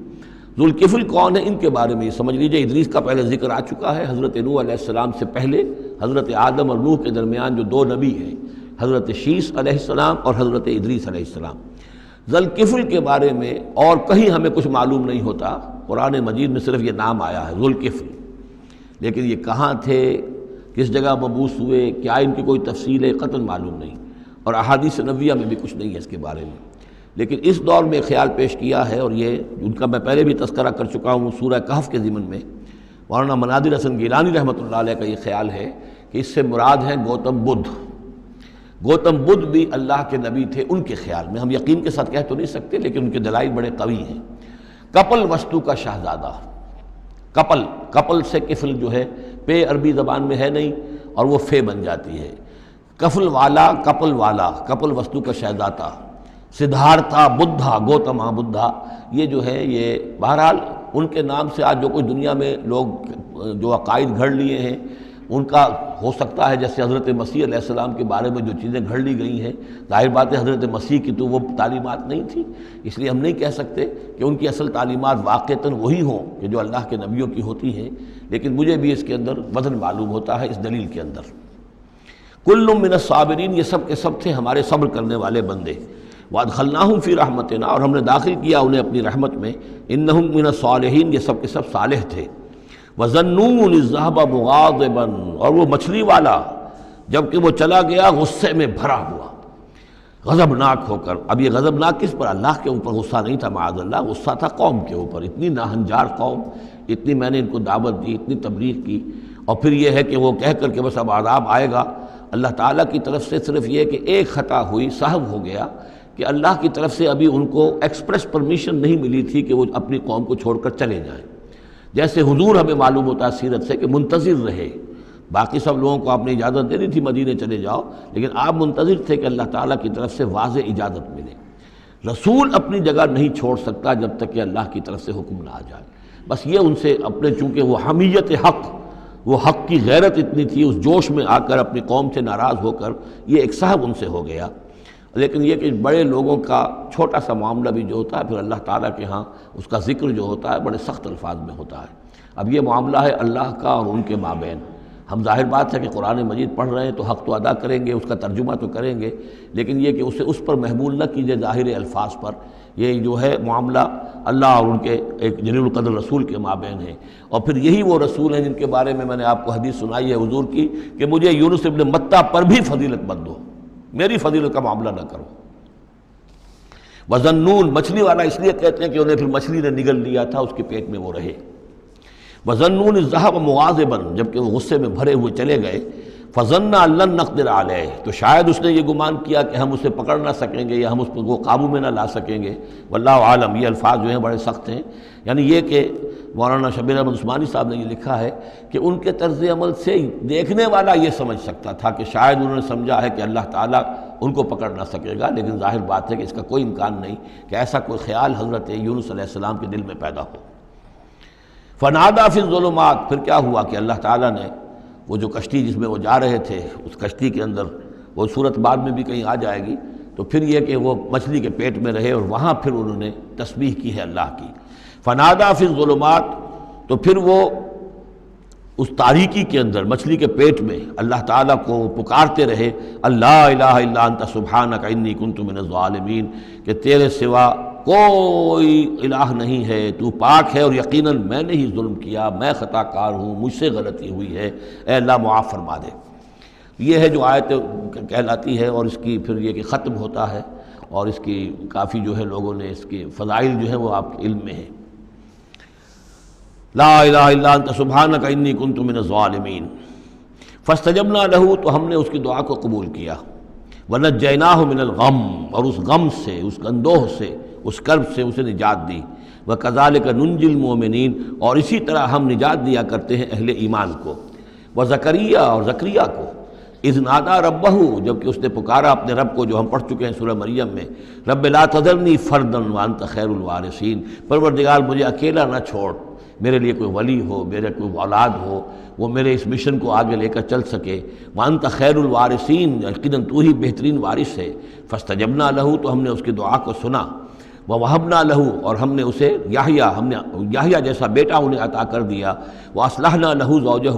ذوالکفل کون ہے ان کے بارے میں یہ سمجھ لیجئے، ادریس کا پہلے ذکر آ چکا ہے، حضرت نوح علیہ السلام سے پہلے حضرت آدم اور نوح کے درمیان جو دو نبی ہیں، حضرت شیس علیہ السلام اور حضرت ادریس علیہ السلام۔ ذوالکفل کے بارے میں اور کہیں ہمیں کچھ معلوم نہیں ہوتا، قرآن مجید میں صرف یہ نام آیا ہے ذوالکفل، لیکن یہ کہاں تھے، کس جگہ مبعوث ہوئے، کیا ان کی کوئی تفصیل ہے، قطعاً معلوم نہیں، اور احادیث نبویہ میں بھی کچھ نہیں ہے اس کے بارے میں۔ لیکن اس دور میں خیال پیش کیا ہے، اور یہ ان کا میں پہلے بھی تذکرہ کر چکا ہوں سورہ کہف کے ضمن میں، مولانا مناظر حسن گیلانی رحمۃ اللہ علیہ کا یہ خیال ہے کہ اس سے مراد ہیں گوتم بدھ۔ گوتم بدھ بھی اللہ کے نبی تھے ان کے خیال میں، ہم یقین کے ساتھ کہہ تو نہیں سکتے، لیکن ان کے دلائل بڑے قوی ہیں۔ کپل وستو کا شہزادہ، کپل سے کفل جو ہے، پے عربی زبان میں ہے نہیں اور وہ فے بن جاتی ہے، کفل والا، کپل وستو کا شہزادہ، سدھارتھا بدھا، گوتما بدھا، یہ جو ہے یہ بہرحال ان کے نام سے آج جو کوئی دنیا میں لوگ جو عقائد گھڑ لیے ہیں ان کا ہو سکتا ہے، جیسے حضرت مسیح علیہ السلام کے بارے میں جو چیزیں گھڑ لی گئی ہیں، ظاہر بات ہے حضرت مسیح کی تو وہ تعلیمات نہیں تھی، اس لیے ہم نہیں کہہ سکتے کہ ان کی اصل تعلیمات واقعتاً وہی ہوں کہ جو اللہ کے نبیوں کی ہوتی ہیں، لیکن مجھے بھی اس کے اندر وزن معلوم ہوتا ہے اس دلیل کے اندر۔ کل من الصابرین، یہ سب کے سب تھے ہمارے صبر کرنے والے بندے۔ وادخلناہم فی رحمتنا، اور ہم نے داخل کیا انہیں اپنی رحمت میں۔ انہم من الصالحین، یہ سب کے سب صالح تھے۔ وظنون اذ ذہب مغاضبا، اور وہ مچھلی والا جب کہ وہ چلا گیا غصے میں بھرا ہوا، غضبناک ہو کر۔ اب یہ غضبناک کس پر؟ اللہ کے اوپر غصہ نہیں تھا معاذ اللہ، غصہ تھا قوم کے اوپر، اتنی ناہنجار قوم، اتنی میں نے ان کو دعوت دی، اتنی تبلیغ کی، اور پھر یہ ہے کہ وہ کہہ کر کہ بس اب عذاب آئے گا۔ اللہ تعالیٰ کی طرف سے صرف یہ کہ ایک خطا ہوئی، سہو ہو گیا کہ اللہ کی طرف سے ابھی ان کو ایکسپریس پرمیشن نہیں ملی تھی کہ وہ اپنی قوم کو چھوڑ کر چلے جائیں۔ جیسے حضور ہمیں معلوم ہوتا ہے سیرت سے کہ منتظر رہے، باقی سب لوگوں کو آپ نے اجازت دے دی تھی مدینے چلے جاؤ، لیکن آپ منتظر تھے کہ اللہ تعالیٰ کی طرف سے واضح اجازت ملے۔ رسول اپنی جگہ نہیں چھوڑ سکتا جب تک کہ اللہ کی طرف سے حکم نہ آ جائے، بس یہ ان سے اپنے، چونکہ وہ حمیت حق، وہ حق کی غیرت اتنی تھی، اس جوش میں آ کر اپنی قوم سے ناراض ہو کر یہ ایک صاحب ان سے ہو گیا۔ لیکن یہ کہ بڑے لوگوں کا چھوٹا سا معاملہ بھی جو ہوتا ہے پھر اللہ تعالیٰ کے ہاں اس کا ذکر جو ہوتا ہے بڑے سخت الفاظ میں ہوتا ہے۔ اب یہ معاملہ ہے اللہ کا اور ان کے مابین۔ ہم ظاہر بات ہے کہ قرآن مجید پڑھ رہے ہیں تو حق تو ادا کریں گے، اس کا ترجمہ تو کریں گے، لیکن یہ کہ اسے اس پر محمول نہ کیجیے ظاہر الفاظ پر، یہ جو ہے معاملہ اللہ اور ان کے ایک جلیل القدر رسول کے مابین ہے، اور پھر یہی وہ رسول ہیں جن کے بارے میں نے آپ کو حدیث سنائی ہے حضور کی کہ مجھے یونس ابن متیٰ پر بھی فضیلت مت دو، میری فضیلت کا معاملہ نہ کرو۔ وذنون، مچھلی والا اس لیے کہتے ہیں کہ انہیں پھر مچھلی نے نگل لیا تھا، اس کے پیٹ میں وہ رہے۔ وظنون اذ ذهب مغاضبا، جبکہ وہ غصے میں بھرے ہوئے چلے گئے، فظن ان لن نقدر علیہ، تو شاید اس نے یہ گمان کیا کہ ہم اسے پکڑ نہ سکیں گے یا ہم اس کو قابو میں نہ لا سکیں گے۔ واللہ عالم، یہ الفاظ جو ہیں بڑے سخت ہیں، یعنی یہ کہ مولانا شبیر احمد عثمانی صاحب نے یہ لکھا ہے کہ ان کے طرز عمل سے دیکھنے والا یہ سمجھ سکتا تھا کہ شاید انہوں نے سمجھا ہے کہ اللہ تعالیٰ ان کو پکڑ نہ سکے گا، لیکن ظاہر بات ہے کہ اس کا کوئی امکان نہیں کہ ایسا کوئی خیال حضرت یونس علیہ السلام کے دل میں پیدا ہو۔ فنادا فی الظلمات، پھر کیا ہوا کہ اللہ تعالیٰ نے وہ جو کشتی جس میں وہ جا رہے تھے، اس کشتی کے اندر وہ صورت بعد میں بھی کہیں آ جائے گی، تو پھر یہ کہ وہ مچھلی کے پیٹ میں رہے اور وہاں پھر انہوں نے تسبیح کی ہے اللہ کی۔ فنادا فی الظلمات، تو پھر وہ اس تاریکی کے اندر مچھلی کے پیٹ میں اللہ تعالیٰ کو پکارتے رہے، اللہ الہ الا انت سبحانک انی کنت من الظالمین، کہ تیرے سوا کوئی الہ نہیں ہے، تو پاک ہے اور یقیناً میں نے ہی ظلم کیا، میں خطا کار ہوں، مجھ سے غلطی ہوئی ہے، اے اللہ معاف فرما دے۔ یہ ہے جو آیت کہلاتی ہے، اور اس کی پھر یہ کہ ختم ہوتا ہے، اور اس کی کافی جو ہے لوگوں نے اس کے فضائل جو ہیں وہ آپ کے علم میں ہیں۔ لا الہ الا انت سبحانک انی کنت من الظالمین، فاستجبنا لہ، تو ہم نے اس کی دعا کو قبول کیا، ونجیناہ من الغم، اور اس غم سے، اس اندوہ سے، اس کرب سے اسے نجات دی، وکذالک ننجی المؤمنین، اور اسی طرح ہم نجات دیا کرتے ہیں اہل ایمان کو۔ وزکریا، اور زکریا کو، اذ نادا ربہ، جبکہ اس نے پکارا اپنے رب کو، جو ہم پڑھ چکے ہیں سورہ مریم میں، رب لا تذرنی فردا وانت خیر الوارثین، پروردگار مجھے اکیلا نہ چھوڑ، میرے لیے کوئی ولی ہو، میرے کوئی اولاد ہو، وہ میرے اس مشن کو آگے لے کر چل سکے۔ وانت خیر الوارثین، یقیناً تو ہی بہترین وارث ہے۔ فاستجبنا لہ، تو ہم نے اس کی دعا کو سنا، ووہبنا لہ، اور ہم نے اسے یحییٰ جیسا بیٹا انہیں عطا کر دیا، واصلحنا لہ زوجہ،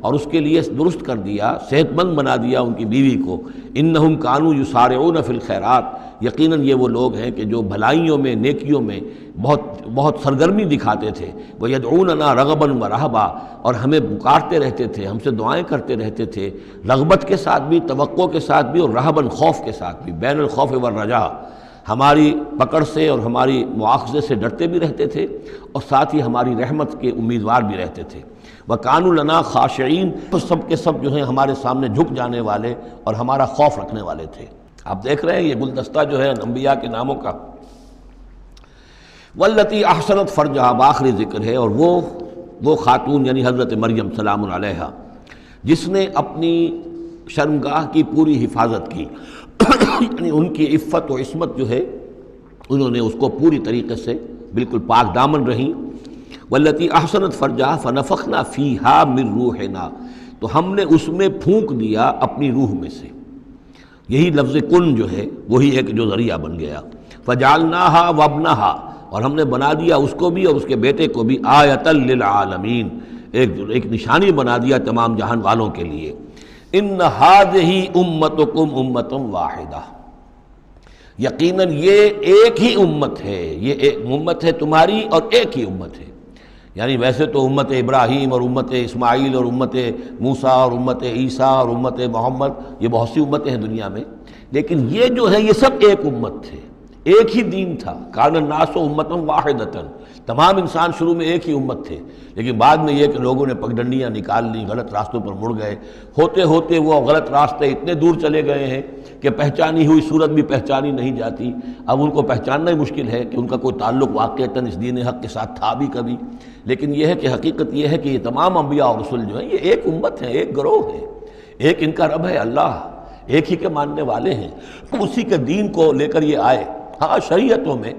اور اس کے لیے درست کر دیا، صحت مند بنا دیا ان کی بیوی کو۔ انہم کانوا یسارعون فی الخیرات، یقیناً یہ وہ لوگ ہیں کہ جو بھلائیوں میں، نیکیوں میں بہت سرگرمی دکھاتے تھے۔ وَيَدْعُونَنَا رَغَبًا وَرَهْبًا، اور ہمیں پکارتے رہتے تھے، ہم سے دعائیں کرتے رہتے تھے، رغبت کے ساتھ بھی، توقع کے ساتھ بھی، اور رہباً، خوف کے ساتھ بھی، بین الخوف والرجاء، ہماری پکڑ سے اور ہماری مواخذے سے ڈرتے بھی رہتے تھے، اور ساتھ ہی ہماری رحمت کے امیدوار بھی رہتے تھے۔ وَكَانُوا لَنَا خَاشِعِينَ، تو سب کے سب جو ہیں ہمارے سامنے جھک جانے والے اور ہمارا خوف رکھنے والے تھے۔ آپ دیکھ رہے ہیں یہ گلدستہ جو ہے انبیاء کے ناموں کا۔ والتی احسنت فرجہا، آخری ذکر ہے، اور وہ خاتون یعنی حضرت مریم سلام علیہا، جس نے اپنی شرمگاہ کی پوری حفاظت کی، یعنی ان کی عفت و عصمت جو ہے انہوں نے اس کو پوری طریقے سے بالکل پاک دامن رہیں۔ والتی احسنت فرجہا فنفخنا فیہا من روحنا، تو ہم نے اس میں پھونک دیا اپنی روح میں سے، یہی لفظ کن جو ہے وہی ایک جو ذریعہ بن گیا۔ فجعلناہا وابنہا، اور ہم نے بنا دیا اس کو بھی اور اس کے بیٹے کو بھی آیۃ للعالمین، ایک نشانی بنا دیا تمام جہان والوں کے لیے۔ ان ہذہ امتکم امۃ واحدہ، یقیناً یہ ایک ہی امت ہے، یہ ایک امت ہے تمہاری اور ایک ہی امت ہے۔ یعنی ویسے تو امت ابراہیم اور امت اسماعیل اور امت موسیٰ اور امت عیسیٰ اور امت محمد، یہ بہت سی امتیں ہیں دنیا میں، لیکن یہ جو ہے یہ سب ایک امت تھے، ایک ہی دین تھا۔ کان الناس امۃ واحدۃ، تمام انسان شروع میں ایک ہی امت تھے، لیکن بعد میں یہ کہ لوگوں نے پگڈنڈیاں نکال لیں، غلط راستوں پر مڑ گئے، ہوتے ہوتے وہ غلط راستے اتنے دور چلے گئے ہیں کہ پہچانی ہوئی صورت بھی پہچانی نہیں جاتی۔ اب ان کو پہچاننا ہی مشکل ہے کہ ان کا کوئی تعلق واقعتاً اس دین حق کے ساتھ تھا بھی کبھی، لیکن یہ ہے کہ حقیقت یہ ہے کہ یہ تمام انبیاء اور رسل جو ہیں یہ ایک امت ہیں، ایک گروہ ہے، ایک ان کا رب ہے اللہ، ایک ہی کے ماننے والے ہیں، اسی کے دین کو لے کر یہ آئے۔ ہاں شریعتوں میں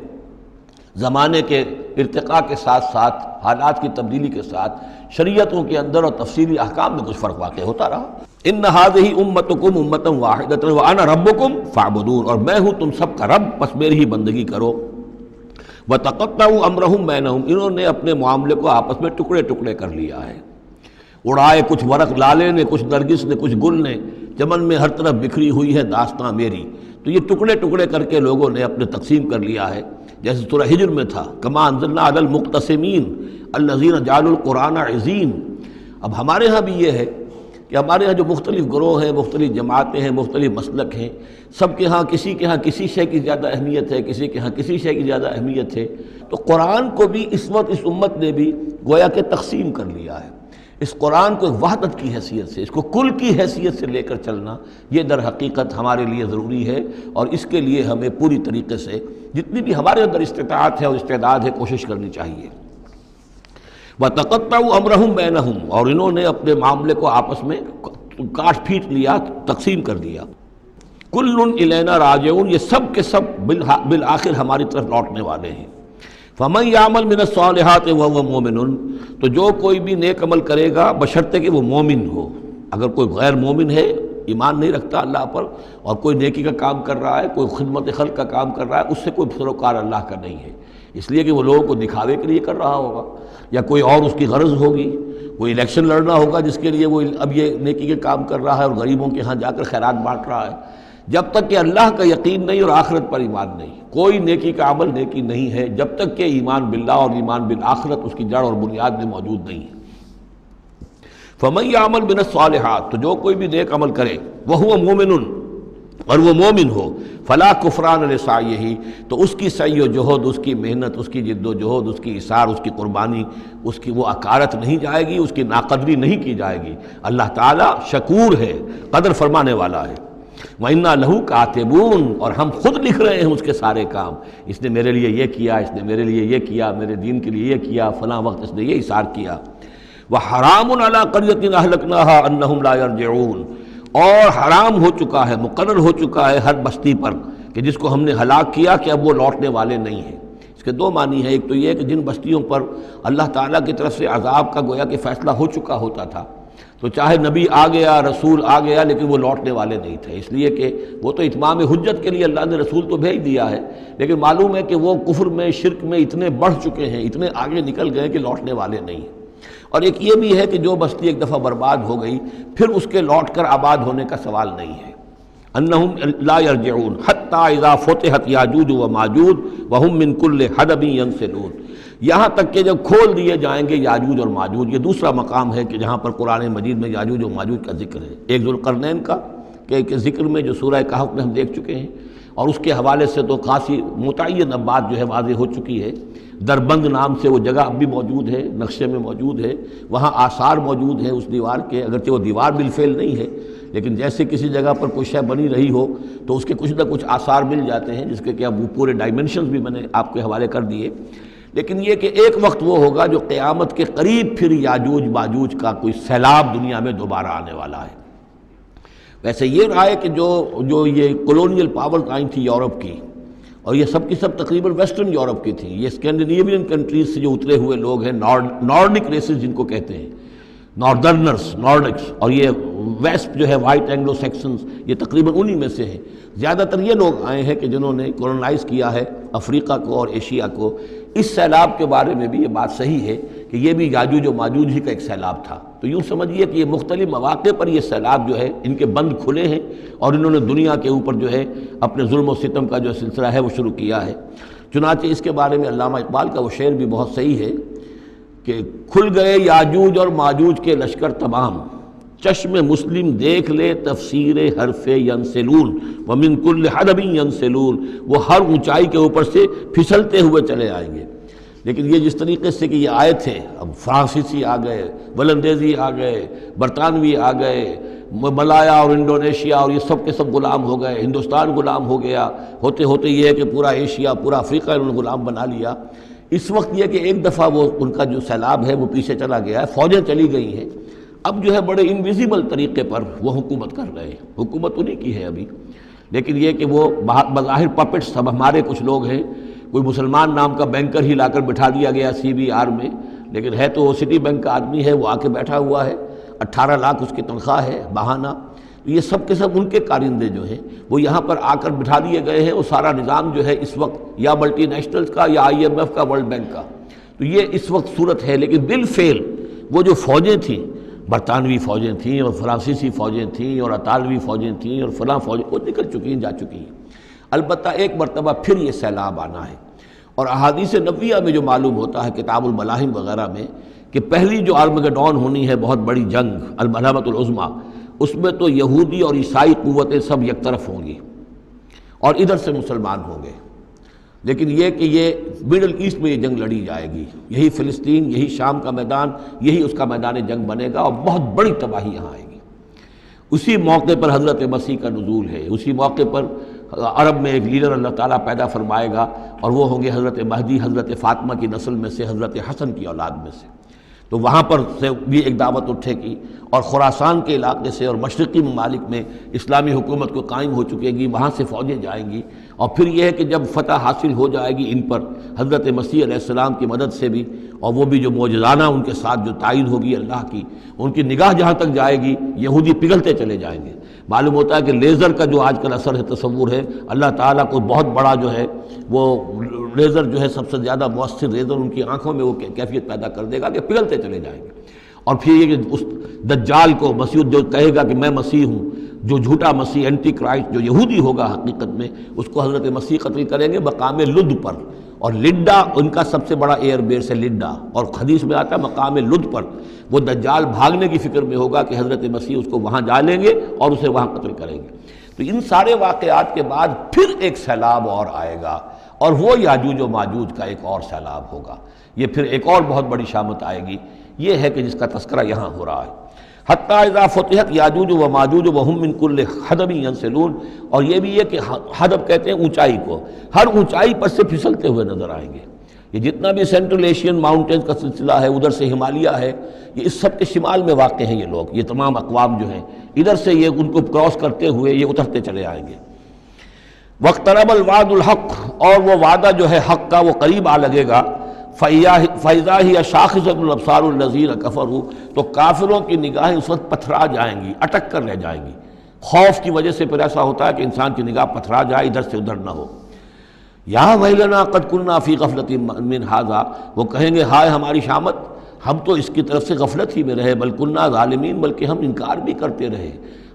زمانے کے ارتقاء کے ساتھ ساتھ، حالات کی تبدیلی کے ساتھ، شریعتوں کے اندر اور تفصیلی احکام میں کچھ فرق واقع ہوتا رہا۔ ان ہذہ امتکم امۃ واحدۃ وانا ربکم فاعبدون، اور میں ہوں تم سب کا رب، بس میری ہی بندگی کرو۔ وتقطعوا امرهم بینہم، انہوں نے اپنے معاملے کو آپس میں ٹکڑے ٹکڑے کر لیا ہے۔ اڑائے کچھ ورق لالے نے، کچھ نرگس نے، کچھ گل نے، چمن میں ہر طرف بکھری ہوئی ہے داستاں میری. تو یہ ٹکڑے ٹکڑے کر کے لوگوں نے اپنے تقسیم کر لیا ہے، جیسے سورہ ہجر میں تھا کما انزلنا علی المقتسمین الذین جعلوا القرآن عظیم. اب ہمارے ہاں بھی یہ ہے کہ ہمارے ہاں جو مختلف گروہ ہیں، مختلف جماعتیں ہیں، مختلف مسلک ہیں، سب کے ہاں کسی شے کی زیادہ اہمیت ہے، کسی کے ہاں کسی شے کی زیادہ اہمیت ہے. تو قرآن کو بھی اس وقت اس امت نے بھی گویا کہ تقسیم کر لیا ہے. اس قرآن کو ایک وحدت کی حیثیت سے، اس کو کل کی حیثیت سے لے کر چلنا، یہ در حقیقت ہمارے لیے ضروری ہے، اور اس کے لیے ہمیں پوری طریقے سے جتنی بھی ہمارے اندر استطاعت ہے اور استعداد ہے کوشش کرنی چاہیے. وَتَقَطَّعُوا أَمْرَهُمْ بَيْنَهُمْ، اور انہوں نے اپنے معاملے کو آپس میں کاٹ پھینٹ لیا، تقسیم کر دیا. كُلٌّ إِلَيْنَا رَاجِعُونَ، یہ سب کے سب بالآخر ہماری طرف لوٹنے والے ہیں. فَمَن يَعْمَلْ مِنَ الصَّالِحَاتِ وَهُوَ مُؤْمِنٌ، تو جو کوئی بھی نیک عمل کرے گا بشرطے کہ وہ مومن ہو. اگر کوئی غیر مومن ہے، ایمان نہیں رکھتا اللہ پر، اور کوئی نیکی کا کام کر رہا ہے، کوئی خدمت خلق کا کام کر رہا ہے، اس سے کوئی سروکار اللہ کا نہیں ہے، اس لیے کہ وہ لوگوں کو دکھاوے کے لیے کر رہا ہوگا، یا کوئی اور اس کی غرض ہوگی، کوئی الیکشن لڑنا ہوگا جس کے لیے وہ اب یہ نیکی کے کام کر رہا ہے اور غریبوں کے ہاں جا کر خیرات بانٹ رہا ہے. جب تک کہ اللہ کا یقین نہیں اور آخرت پر ایمان نہیں، کوئی نیکی کا عمل نیکی نہیں ہے جب تک کہ ایمان باللہ اور ایمان بالآخرت اس کی جڑ اور بنیاد میں موجود نہیں ہے. فَمَن يَعْمَلْ مِنَ الصَّالِحَاتِ، تو جو کوئی بھی نیک عمل کرے وَهُوَ مُؤْمِنٌ، اور وہ مومن ہو، فَلَا كُفْرَانَ لِسَعْيِهِ، تو اس کی سعی و جہد، اس کی محنت، اس کی جد و جہد، اس کی ایثار، اس کی قربانی، اس کی وہ اکارت نہیں جائے گی، اس کی ناقدری نہیں کی جائے گی. اللہ تعالیٰ شکور ہے، قدر فرمانے والا ہے. وَإِنَّا لَهُ كَاتِبُونَ، اور ہم خود لکھ رہے ہیں اس کے سارے کام. اس نے میرے لیے یہ کیا، اس نے میرے لیے یہ کیا، میرے دین کے لیے یہ کیا، فلاں وقت اس نے یہ ایثار کیا. وَحَرَامٌ عَلَىٰ قَرْيَةٍ أَهْلَكْنَاهَا أَنَّهُمْ لَا يَرْجِعُونَ، اور حرام ہو چکا ہے، مقرر ہو چکا ہے ہر بستی پر کہ جس کو ہم نے ہلاک کیا کہ اب وہ لوٹنے والے نہیں ہیں. اس کے دو معنی ہیں. ایک تو یہ کہ جن بستیوں پر اللہ تعالیٰ کی طرف سے عذاب کا گویا کہ فیصلہ ہو چکا ہوتا تھا، تو چاہے نبی آ گیا، رسول آ گیا، لیکن وہ لوٹنے والے نہیں تھے، اس لیے کہ وہ تو اتمام حجت کے لیے اللہ نے رسول تو بھیج دیا ہے، لیکن معلوم ہے کہ وہ کفر میں، شرک میں اتنے بڑھ چکے ہیں، اتنے آگے نکل گئے کہ لوٹنے والے نہیں ہیں. اور ایک یہ بھی ہے کہ جو بستی ایک دفعہ برباد ہو گئی پھر اس کے لوٹ کر آباد ہونے کا سوال نہیں ہے. انہم لا یرجعون حتی اذا فتحت یاجوج و ماجوج وہم من کل حدب ینسلون، یہاں تک کہ جب کھول دیے جائیں گے یاجوج اور ماجوج. یہ دوسرا مقام ہے کہ جہاں پر قرآن مجید میں یاجوج و ماجوج کا ذکر ہے. ایک ذوالقرنین کا کہ ذکر میں جو سورہ کہف میں ہم دیکھ چکے ہیں، اور اس کے حوالے سے تو خاصی متعین اب بات جو ہے واضح ہو چکی ہے. دربند نام سے وہ جگہ اب بھی موجود ہے، نقشے میں موجود ہے، وہاں آثار موجود ہیں اس دیوار کے، اگرچہ وہ دیوار بالفعل نہیں ہے، لیکن جیسے کسی جگہ پر کوئی شے بنی رہی ہو تو اس کے کچھ نہ کچھ آثار مل جاتے ہیں، جس کے کہ اب وہ پورے ڈائمنشنز بھی میں نے آپ کے حوالے کر دیے. لیکن یہ کہ ایک وقت وہ ہوگا جو قیامت کے قریب پھر یاجوج ماجوج کا کوئی سیلاب دنیا میں دوبارہ آنے والا ہے. ویسے یہ رہا ہے کہ جو یہ کولونیل پاورز آئی تھی یورپ کی، اور یہ سب کی سب تقریباً ویسٹرن یورپ کی تھیں، یہ اسکینڈینیوین کنٹریز سے جو اترے ہوئے لوگ ہیں، نارڈک ریسز جن کو کہتے ہیں، ناردرنرز، نارڈکس، اور یہ ویسٹ جو ہے وائٹ اینگلو سیکسنز، یہ تقریباً انہی میں سے ہیں. زیادہ تر یہ لوگ آئے ہیں کہ جنہوں نے کولونائز کیا ہے افریقہ کو اور ایشیا کو. اس سیلاب کے بارے میں بھی یہ بات صحیح ہے کہ یہ بھی یاجوج و ماجوج ہی کا ایک سیلاب تھا. تو یوں سمجھیے کہ یہ مختلف مواقع پر یہ سیلاب جو ہے ان کے بند کھلے ہیں، اور انہوں نے دنیا کے اوپر جو ہے اپنے ظلم و ستم کا جو سلسلہ ہے وہ شروع کیا ہے. چنانچہ اس کے بارے میں علامہ اقبال کا وہ شعر بھی بہت صحیح ہے کہ کھل گئے یاجوج اور ماجوج کے لشکر تمام، چشم مسلم دیکھ لے تفسیر حرف ینسلون ومن کل حدب ینسلون، وہ ہر اونچائی کے اوپر سے پھسلتے ہوئے چلے آئیں گے. لیکن یہ جس طریقے سے کہ یہ آئے تھے، اب فرانسیسی آ گئے، ولندیزی آ گئے، برطانوی آ گئے، ملایا اور انڈونیشیا، اور یہ سب کے سب غلام ہو گئے، ہندوستان غلام ہو گیا، ہوتے ہوتے یہ ہے کہ پورا ایشیا، پورا افریقہ انہوں نے غلام بنا لیا. اس وقت یہ کہ ایک دفعہ وہ ان کا جو سیلاب ہے وہ پیچھے چلا گیا ہے، فوجیں چلی گئی ہیں، اب جو ہے بڑے انویزیبل طریقے پر وہ حکومت کر رہے ہیں. حکومت انہی کی ہے ابھی، لیکن یہ کہ وہ بظاہر پپٹس اب ہمارے کچھ لوگ ہیں. کوئی مسلمان نام کا بینکر ہی لا کر بٹھا دیا گیا CBR میں، لیکن ہے تو وہ سٹی بینک کا آدمی ہے، وہ آ کے بیٹھا ہوا ہے، 18 لاکھ اس کی تنخواہ ہے بہانہ. یہ سب کے سب ان کے کارندے جو ہیں وہ یہاں پر آ کر بٹھا دیے گئے ہیں. وہ سارا نظام جو ہے اس وقت یا ملٹی نیشنلز کا یا IMF کا، ورلڈ بینک کا، تو یہ اس وقت صورت ہے. لیکن بالفعل وہ جو فوجیں تھیں برطانوی فوجیں تھیں اور فرانسیسی فوجیں تھیں اور اطالوی فوجیں تھیں اور فلاں فوجیں، وہ نکل چکی ہیں، جا چکی ہیں۔ البتہ ایک مرتبہ پھر یہ سیلاب آنا ہے، اور احادیث نبویہ میں جو معلوم ہوتا ہے کتاب الملاحم وغیرہ میں کہ پہلی جو آرمگڈون ہونی ہے، بہت بڑی جنگ، الملحمۃ العظمیٰ، اس میں تو یہودی اور عیسائی قوتیں سب یک طرف ہوں گی اور ادھر سے مسلمان ہوں گے، لیکن یہ کہ یہ مڈل ایسٹ میں یہ جنگ لڑی جائے گی، یہی فلسطین، یہی شام کا میدان، یہی اس کا میدان جنگ بنے گا، اور بہت بڑی تباہی یہاں آئے گی۔ اسی موقع پر حضرت مسیح کا نزول ہے، اسی موقع پر عرب میں ایک لیڈر اللہ تعالیٰ پیدا فرمائے گا، اور وہ ہوں گے حضرت مہدی، حضرت فاطمہ کی نسل میں سے، حضرت حسن کی اولاد میں سے۔ تو وہاں پر سے بھی ایک دعوت اٹھے گی، اور خراسان کے علاقے سے اور مشرقی ممالک میں اسلامی حکومت کو قائم ہو چکے گی، وہاں سے فوجیں جائیں گی، اور پھر یہ ہے کہ جب فتح حاصل ہو جائے گی ان پر حضرت مسیح علیہ السلام کی مدد سے بھی، اور وہ بھی جو معجزانہ ان کے ساتھ جو تائید ہوگی اللہ کی، ان کی نگاہ جہاں تک جائے گی یہودی پگھلتے چلے جائیں گے۔ معلوم ہوتا ہے کہ لیزر کا جو آج کل اثر ہے، تصور ہے، اللہ تعالیٰ کو بہت بڑا جو ہے وہ لیزر جو ہے سب سے زیادہ مؤثر لیزر ان کی آنکھوں میں وہ کیفیت پیدا کر دے گا کہ پگھلتے چلے جائیں گے۔ اور پھر یہ کہ اس دجال کو مسیح جو کہے گا کہ میں مسیح ہوں، جو جھوٹا مسیح اینٹی کرائسٹ جو یہودی ہوگا حقیقت میں، اس کو حضرت مسیح قتل کریں گے مقام لد پر، اور لڈا ان کا سب سے بڑا ایئر بیس ہے لڈا، اور حدیث میں آتا ہے مقام لد پر وہ دجال بھاگنے کی فکر میں ہوگا کہ حضرت مسیح اس کو وہاں جا لیں گے اور اسے وہاں قتل کریں گے۔ تو ان سارے واقعات کے بعد پھر ایک سیلاب اور آئے گا، اور وہ یاجوج و ماجوج کا ایک اور سیلاب ہوگا، یہ پھر ایک اور بہت بڑی شامت آئے گی۔ یہ ہے کہ جس کا تذکرہ یہاں ہو رہا ہے، حتی اذا فتحت یاجوج و ماجوج وہم من کل حدب ینسلون، اور یہ بھی ہے کہ حدب کہتے ہیں اونچائی کو، ہر اونچائی پر سے پھسلتے ہوئے نظر آئیں گے۔ یہ جتنا بھی سینٹرل ایشین ماؤنٹینز کا سلسلہ ہے، ادھر سے ہمالیہ ہے، یہ اس سب کے شمال میں واقع ہیں یہ لوگ، یہ تمام اقوام جو ہیں ادھر سے یہ ان کو کراس کرتے ہوئے یہ اترتے چلے آئیں گے۔ واقترب الوعد الحق، اور وہ وعدہ جو ہے حق کا وہ قریب آ لگے گا۔ فَإِذَا هِيَ شَاخِصَةُ الْأَبْصَارُ الَّذِينَ كَفَرُوا، تو کافروں کی نگاہیں اس وقت پتھرا جائیں گی، اٹک کر رہ جائیں گی۔ خوف کی وجہ سے پھر ایسا ہوتا ہے کہ انسان کی نگاہ پتھرا جائے، ادھر سے ادھر نہ ہو۔ یا ویلنا قد کنا فی غفلۃ من ھذا، وہ کہیں گے ہائے ہماری شامت، ہم تو اس کی طرف سے غفلت ہی میں رہے، بل کنا ظالمین، بلکہ ہم انکار بھی کرتے رہے،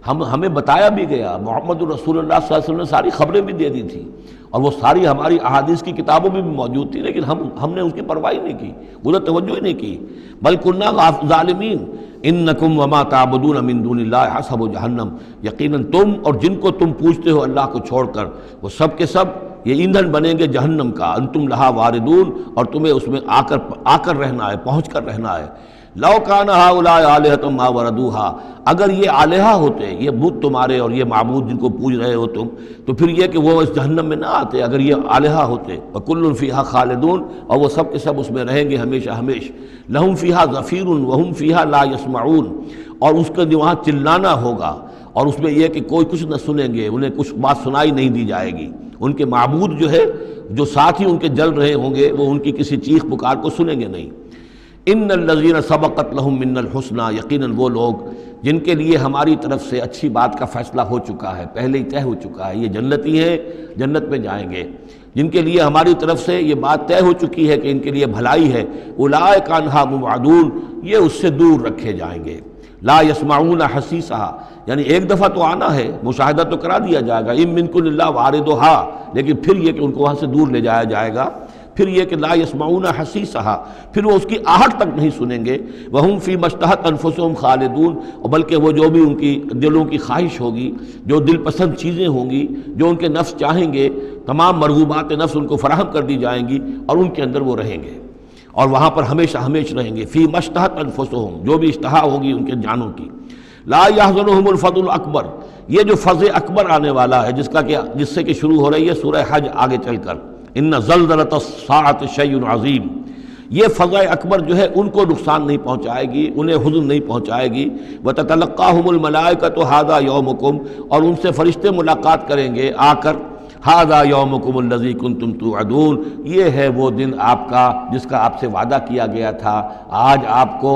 ہمیں بتایا بھی گیا، محمد الرسول اللہ صلی اللہ علیہ وسلم نے ساری خبریں بھی دے دی تھی، اور وہ ساری ہماری احادیث کی کتابوں میں بھی موجود تھی، لیکن ہم نے اس کی پرواہ نہیں کی، ادھر توجہ ہی نہیں کی۔ بل کنا ظالمین انکم وما تعبدون من دون اللہ حسب جہنم، یقیناً تم اور جن کو تم پوجتے ہو اللہ کو چھوڑ کر، وہ سب کے سب یہ ایندھن بنیں گے جہنم کا، انتم لہا واردون، اور تمہیں اس میں آ کر رہنا ہے، پہنچ کر رہنا ہے۔ لو کان ہؤلاء آلہۃ ما وردوہا، اگر یہ آلہہ ہوتے، یہ بت تمہارے اور یہ معبود جن کو پوج رہے ہو تم، تو پھر یہ کہ وہ اس جہنم میں نہ آتے اگر یہ آلہہ ہوتے۔ وکل فیہا خالدون، اور وہ سب کے سب اس میں رہیں گے ہمیشہ ہمیش۔ لہم فیہا زفیر وہم فیہا لا یسمعون، اور اس کے وہاں چلانا ہوگا، اور اس میں یہ کہ کوئی کچھ نہ سنیں گے، انہیں کچھ بات سنائی نہیں دی جائے گی۔ ان کے معبود جو ہے، جو ساتھ ہی ان کے جل رہے ہوں گے، وہ ان کی کسی چیخ پکار کو سنیں گے نہیں۔ ان الذین سبقت لہم من الحسنی، یقیناً وہ لوگ جن کے لیے ہماری طرف سے اچھی بات کا فیصلہ ہو چکا ہے، پہلے ہی طے ہو چکا ہے، یہ جنتی ہیں، جنت میں جائیں گے، جن کے لیے ہماری طرف سے یہ بات طے ہو چکی ہے کہ ان کے لیے بھلائی ہے، اولئک عنہا مبعدون، یہ اس سے دور رکھے جائیں گے۔ لا یسمعون حسیسہا، یعنی ایک دفعہ تو آنا ہے، مشاہدہ تو کرا دیا جائے گا، ان منکم الا واردھا، لیکن پھر یہ کہ ان کو وہاں سے دور لے جایا جائے گا۔ پھر یہ کہ لا یسمعون حسیسہا، پھر وہ اس کی آہٹ تک نہیں سنیں گے۔ وہم فی ما اشتہت انفسہم خالدون، اور بلکہ وہ جو بھی ان کی دلوں کی خواہش ہوگی، جو دل پسند چیزیں ہوں گی، جو ان کے نفس چاہیں گے، تمام مرغوبات نفس ان کو فراہم کر دی جائیں گی، اور ان کے اندر وہ رہیں گے، اور وہاں پر ہمیشہ ہمیشہ رہیں گے۔ فی ما اشتہت انفسہم، جو بھی اشتہا ہوگی ان کے جانوں کی۔ لا یحزنہم الفزع الاکبر، یہ جو فزع اکبر آنے والا ہے، جس سے کہ شروع ہو رہی ہے سورہ حج آگے چل کر، ان زلزلۃ الساعۃ شیء عظیم، یہ فزع اکبر جو ہے ان کو نقصان نہیں پہنچائے گی، انہیں حزن نہیں پہنچائے گی۔ وتتلقاہم الملائکۃ ھذا یومکم، اور ان سے فرشتے ملاقات کریں گے آ کر، ھذا یومکم الذی کنتم توعدون، یہ ہے وہ دن آپ کا جس کا آپ سے وعدہ کیا گیا تھا، آج آپ کو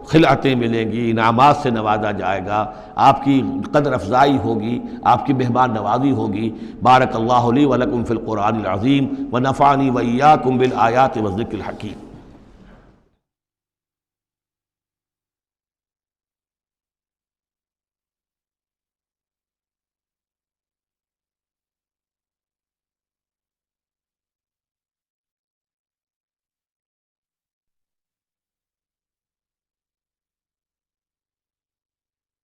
خلعتیں ملیں گی، انعامات سے نوازا جائے گا، آپ کی قدر افزائی ہوگی، آپ کی مہمان نوازی ہوگی۔ بارک اللہ لی ولکم فی القرآن العظیم ونفعنی وإیاکم بالآیات والذکر الحکیم۔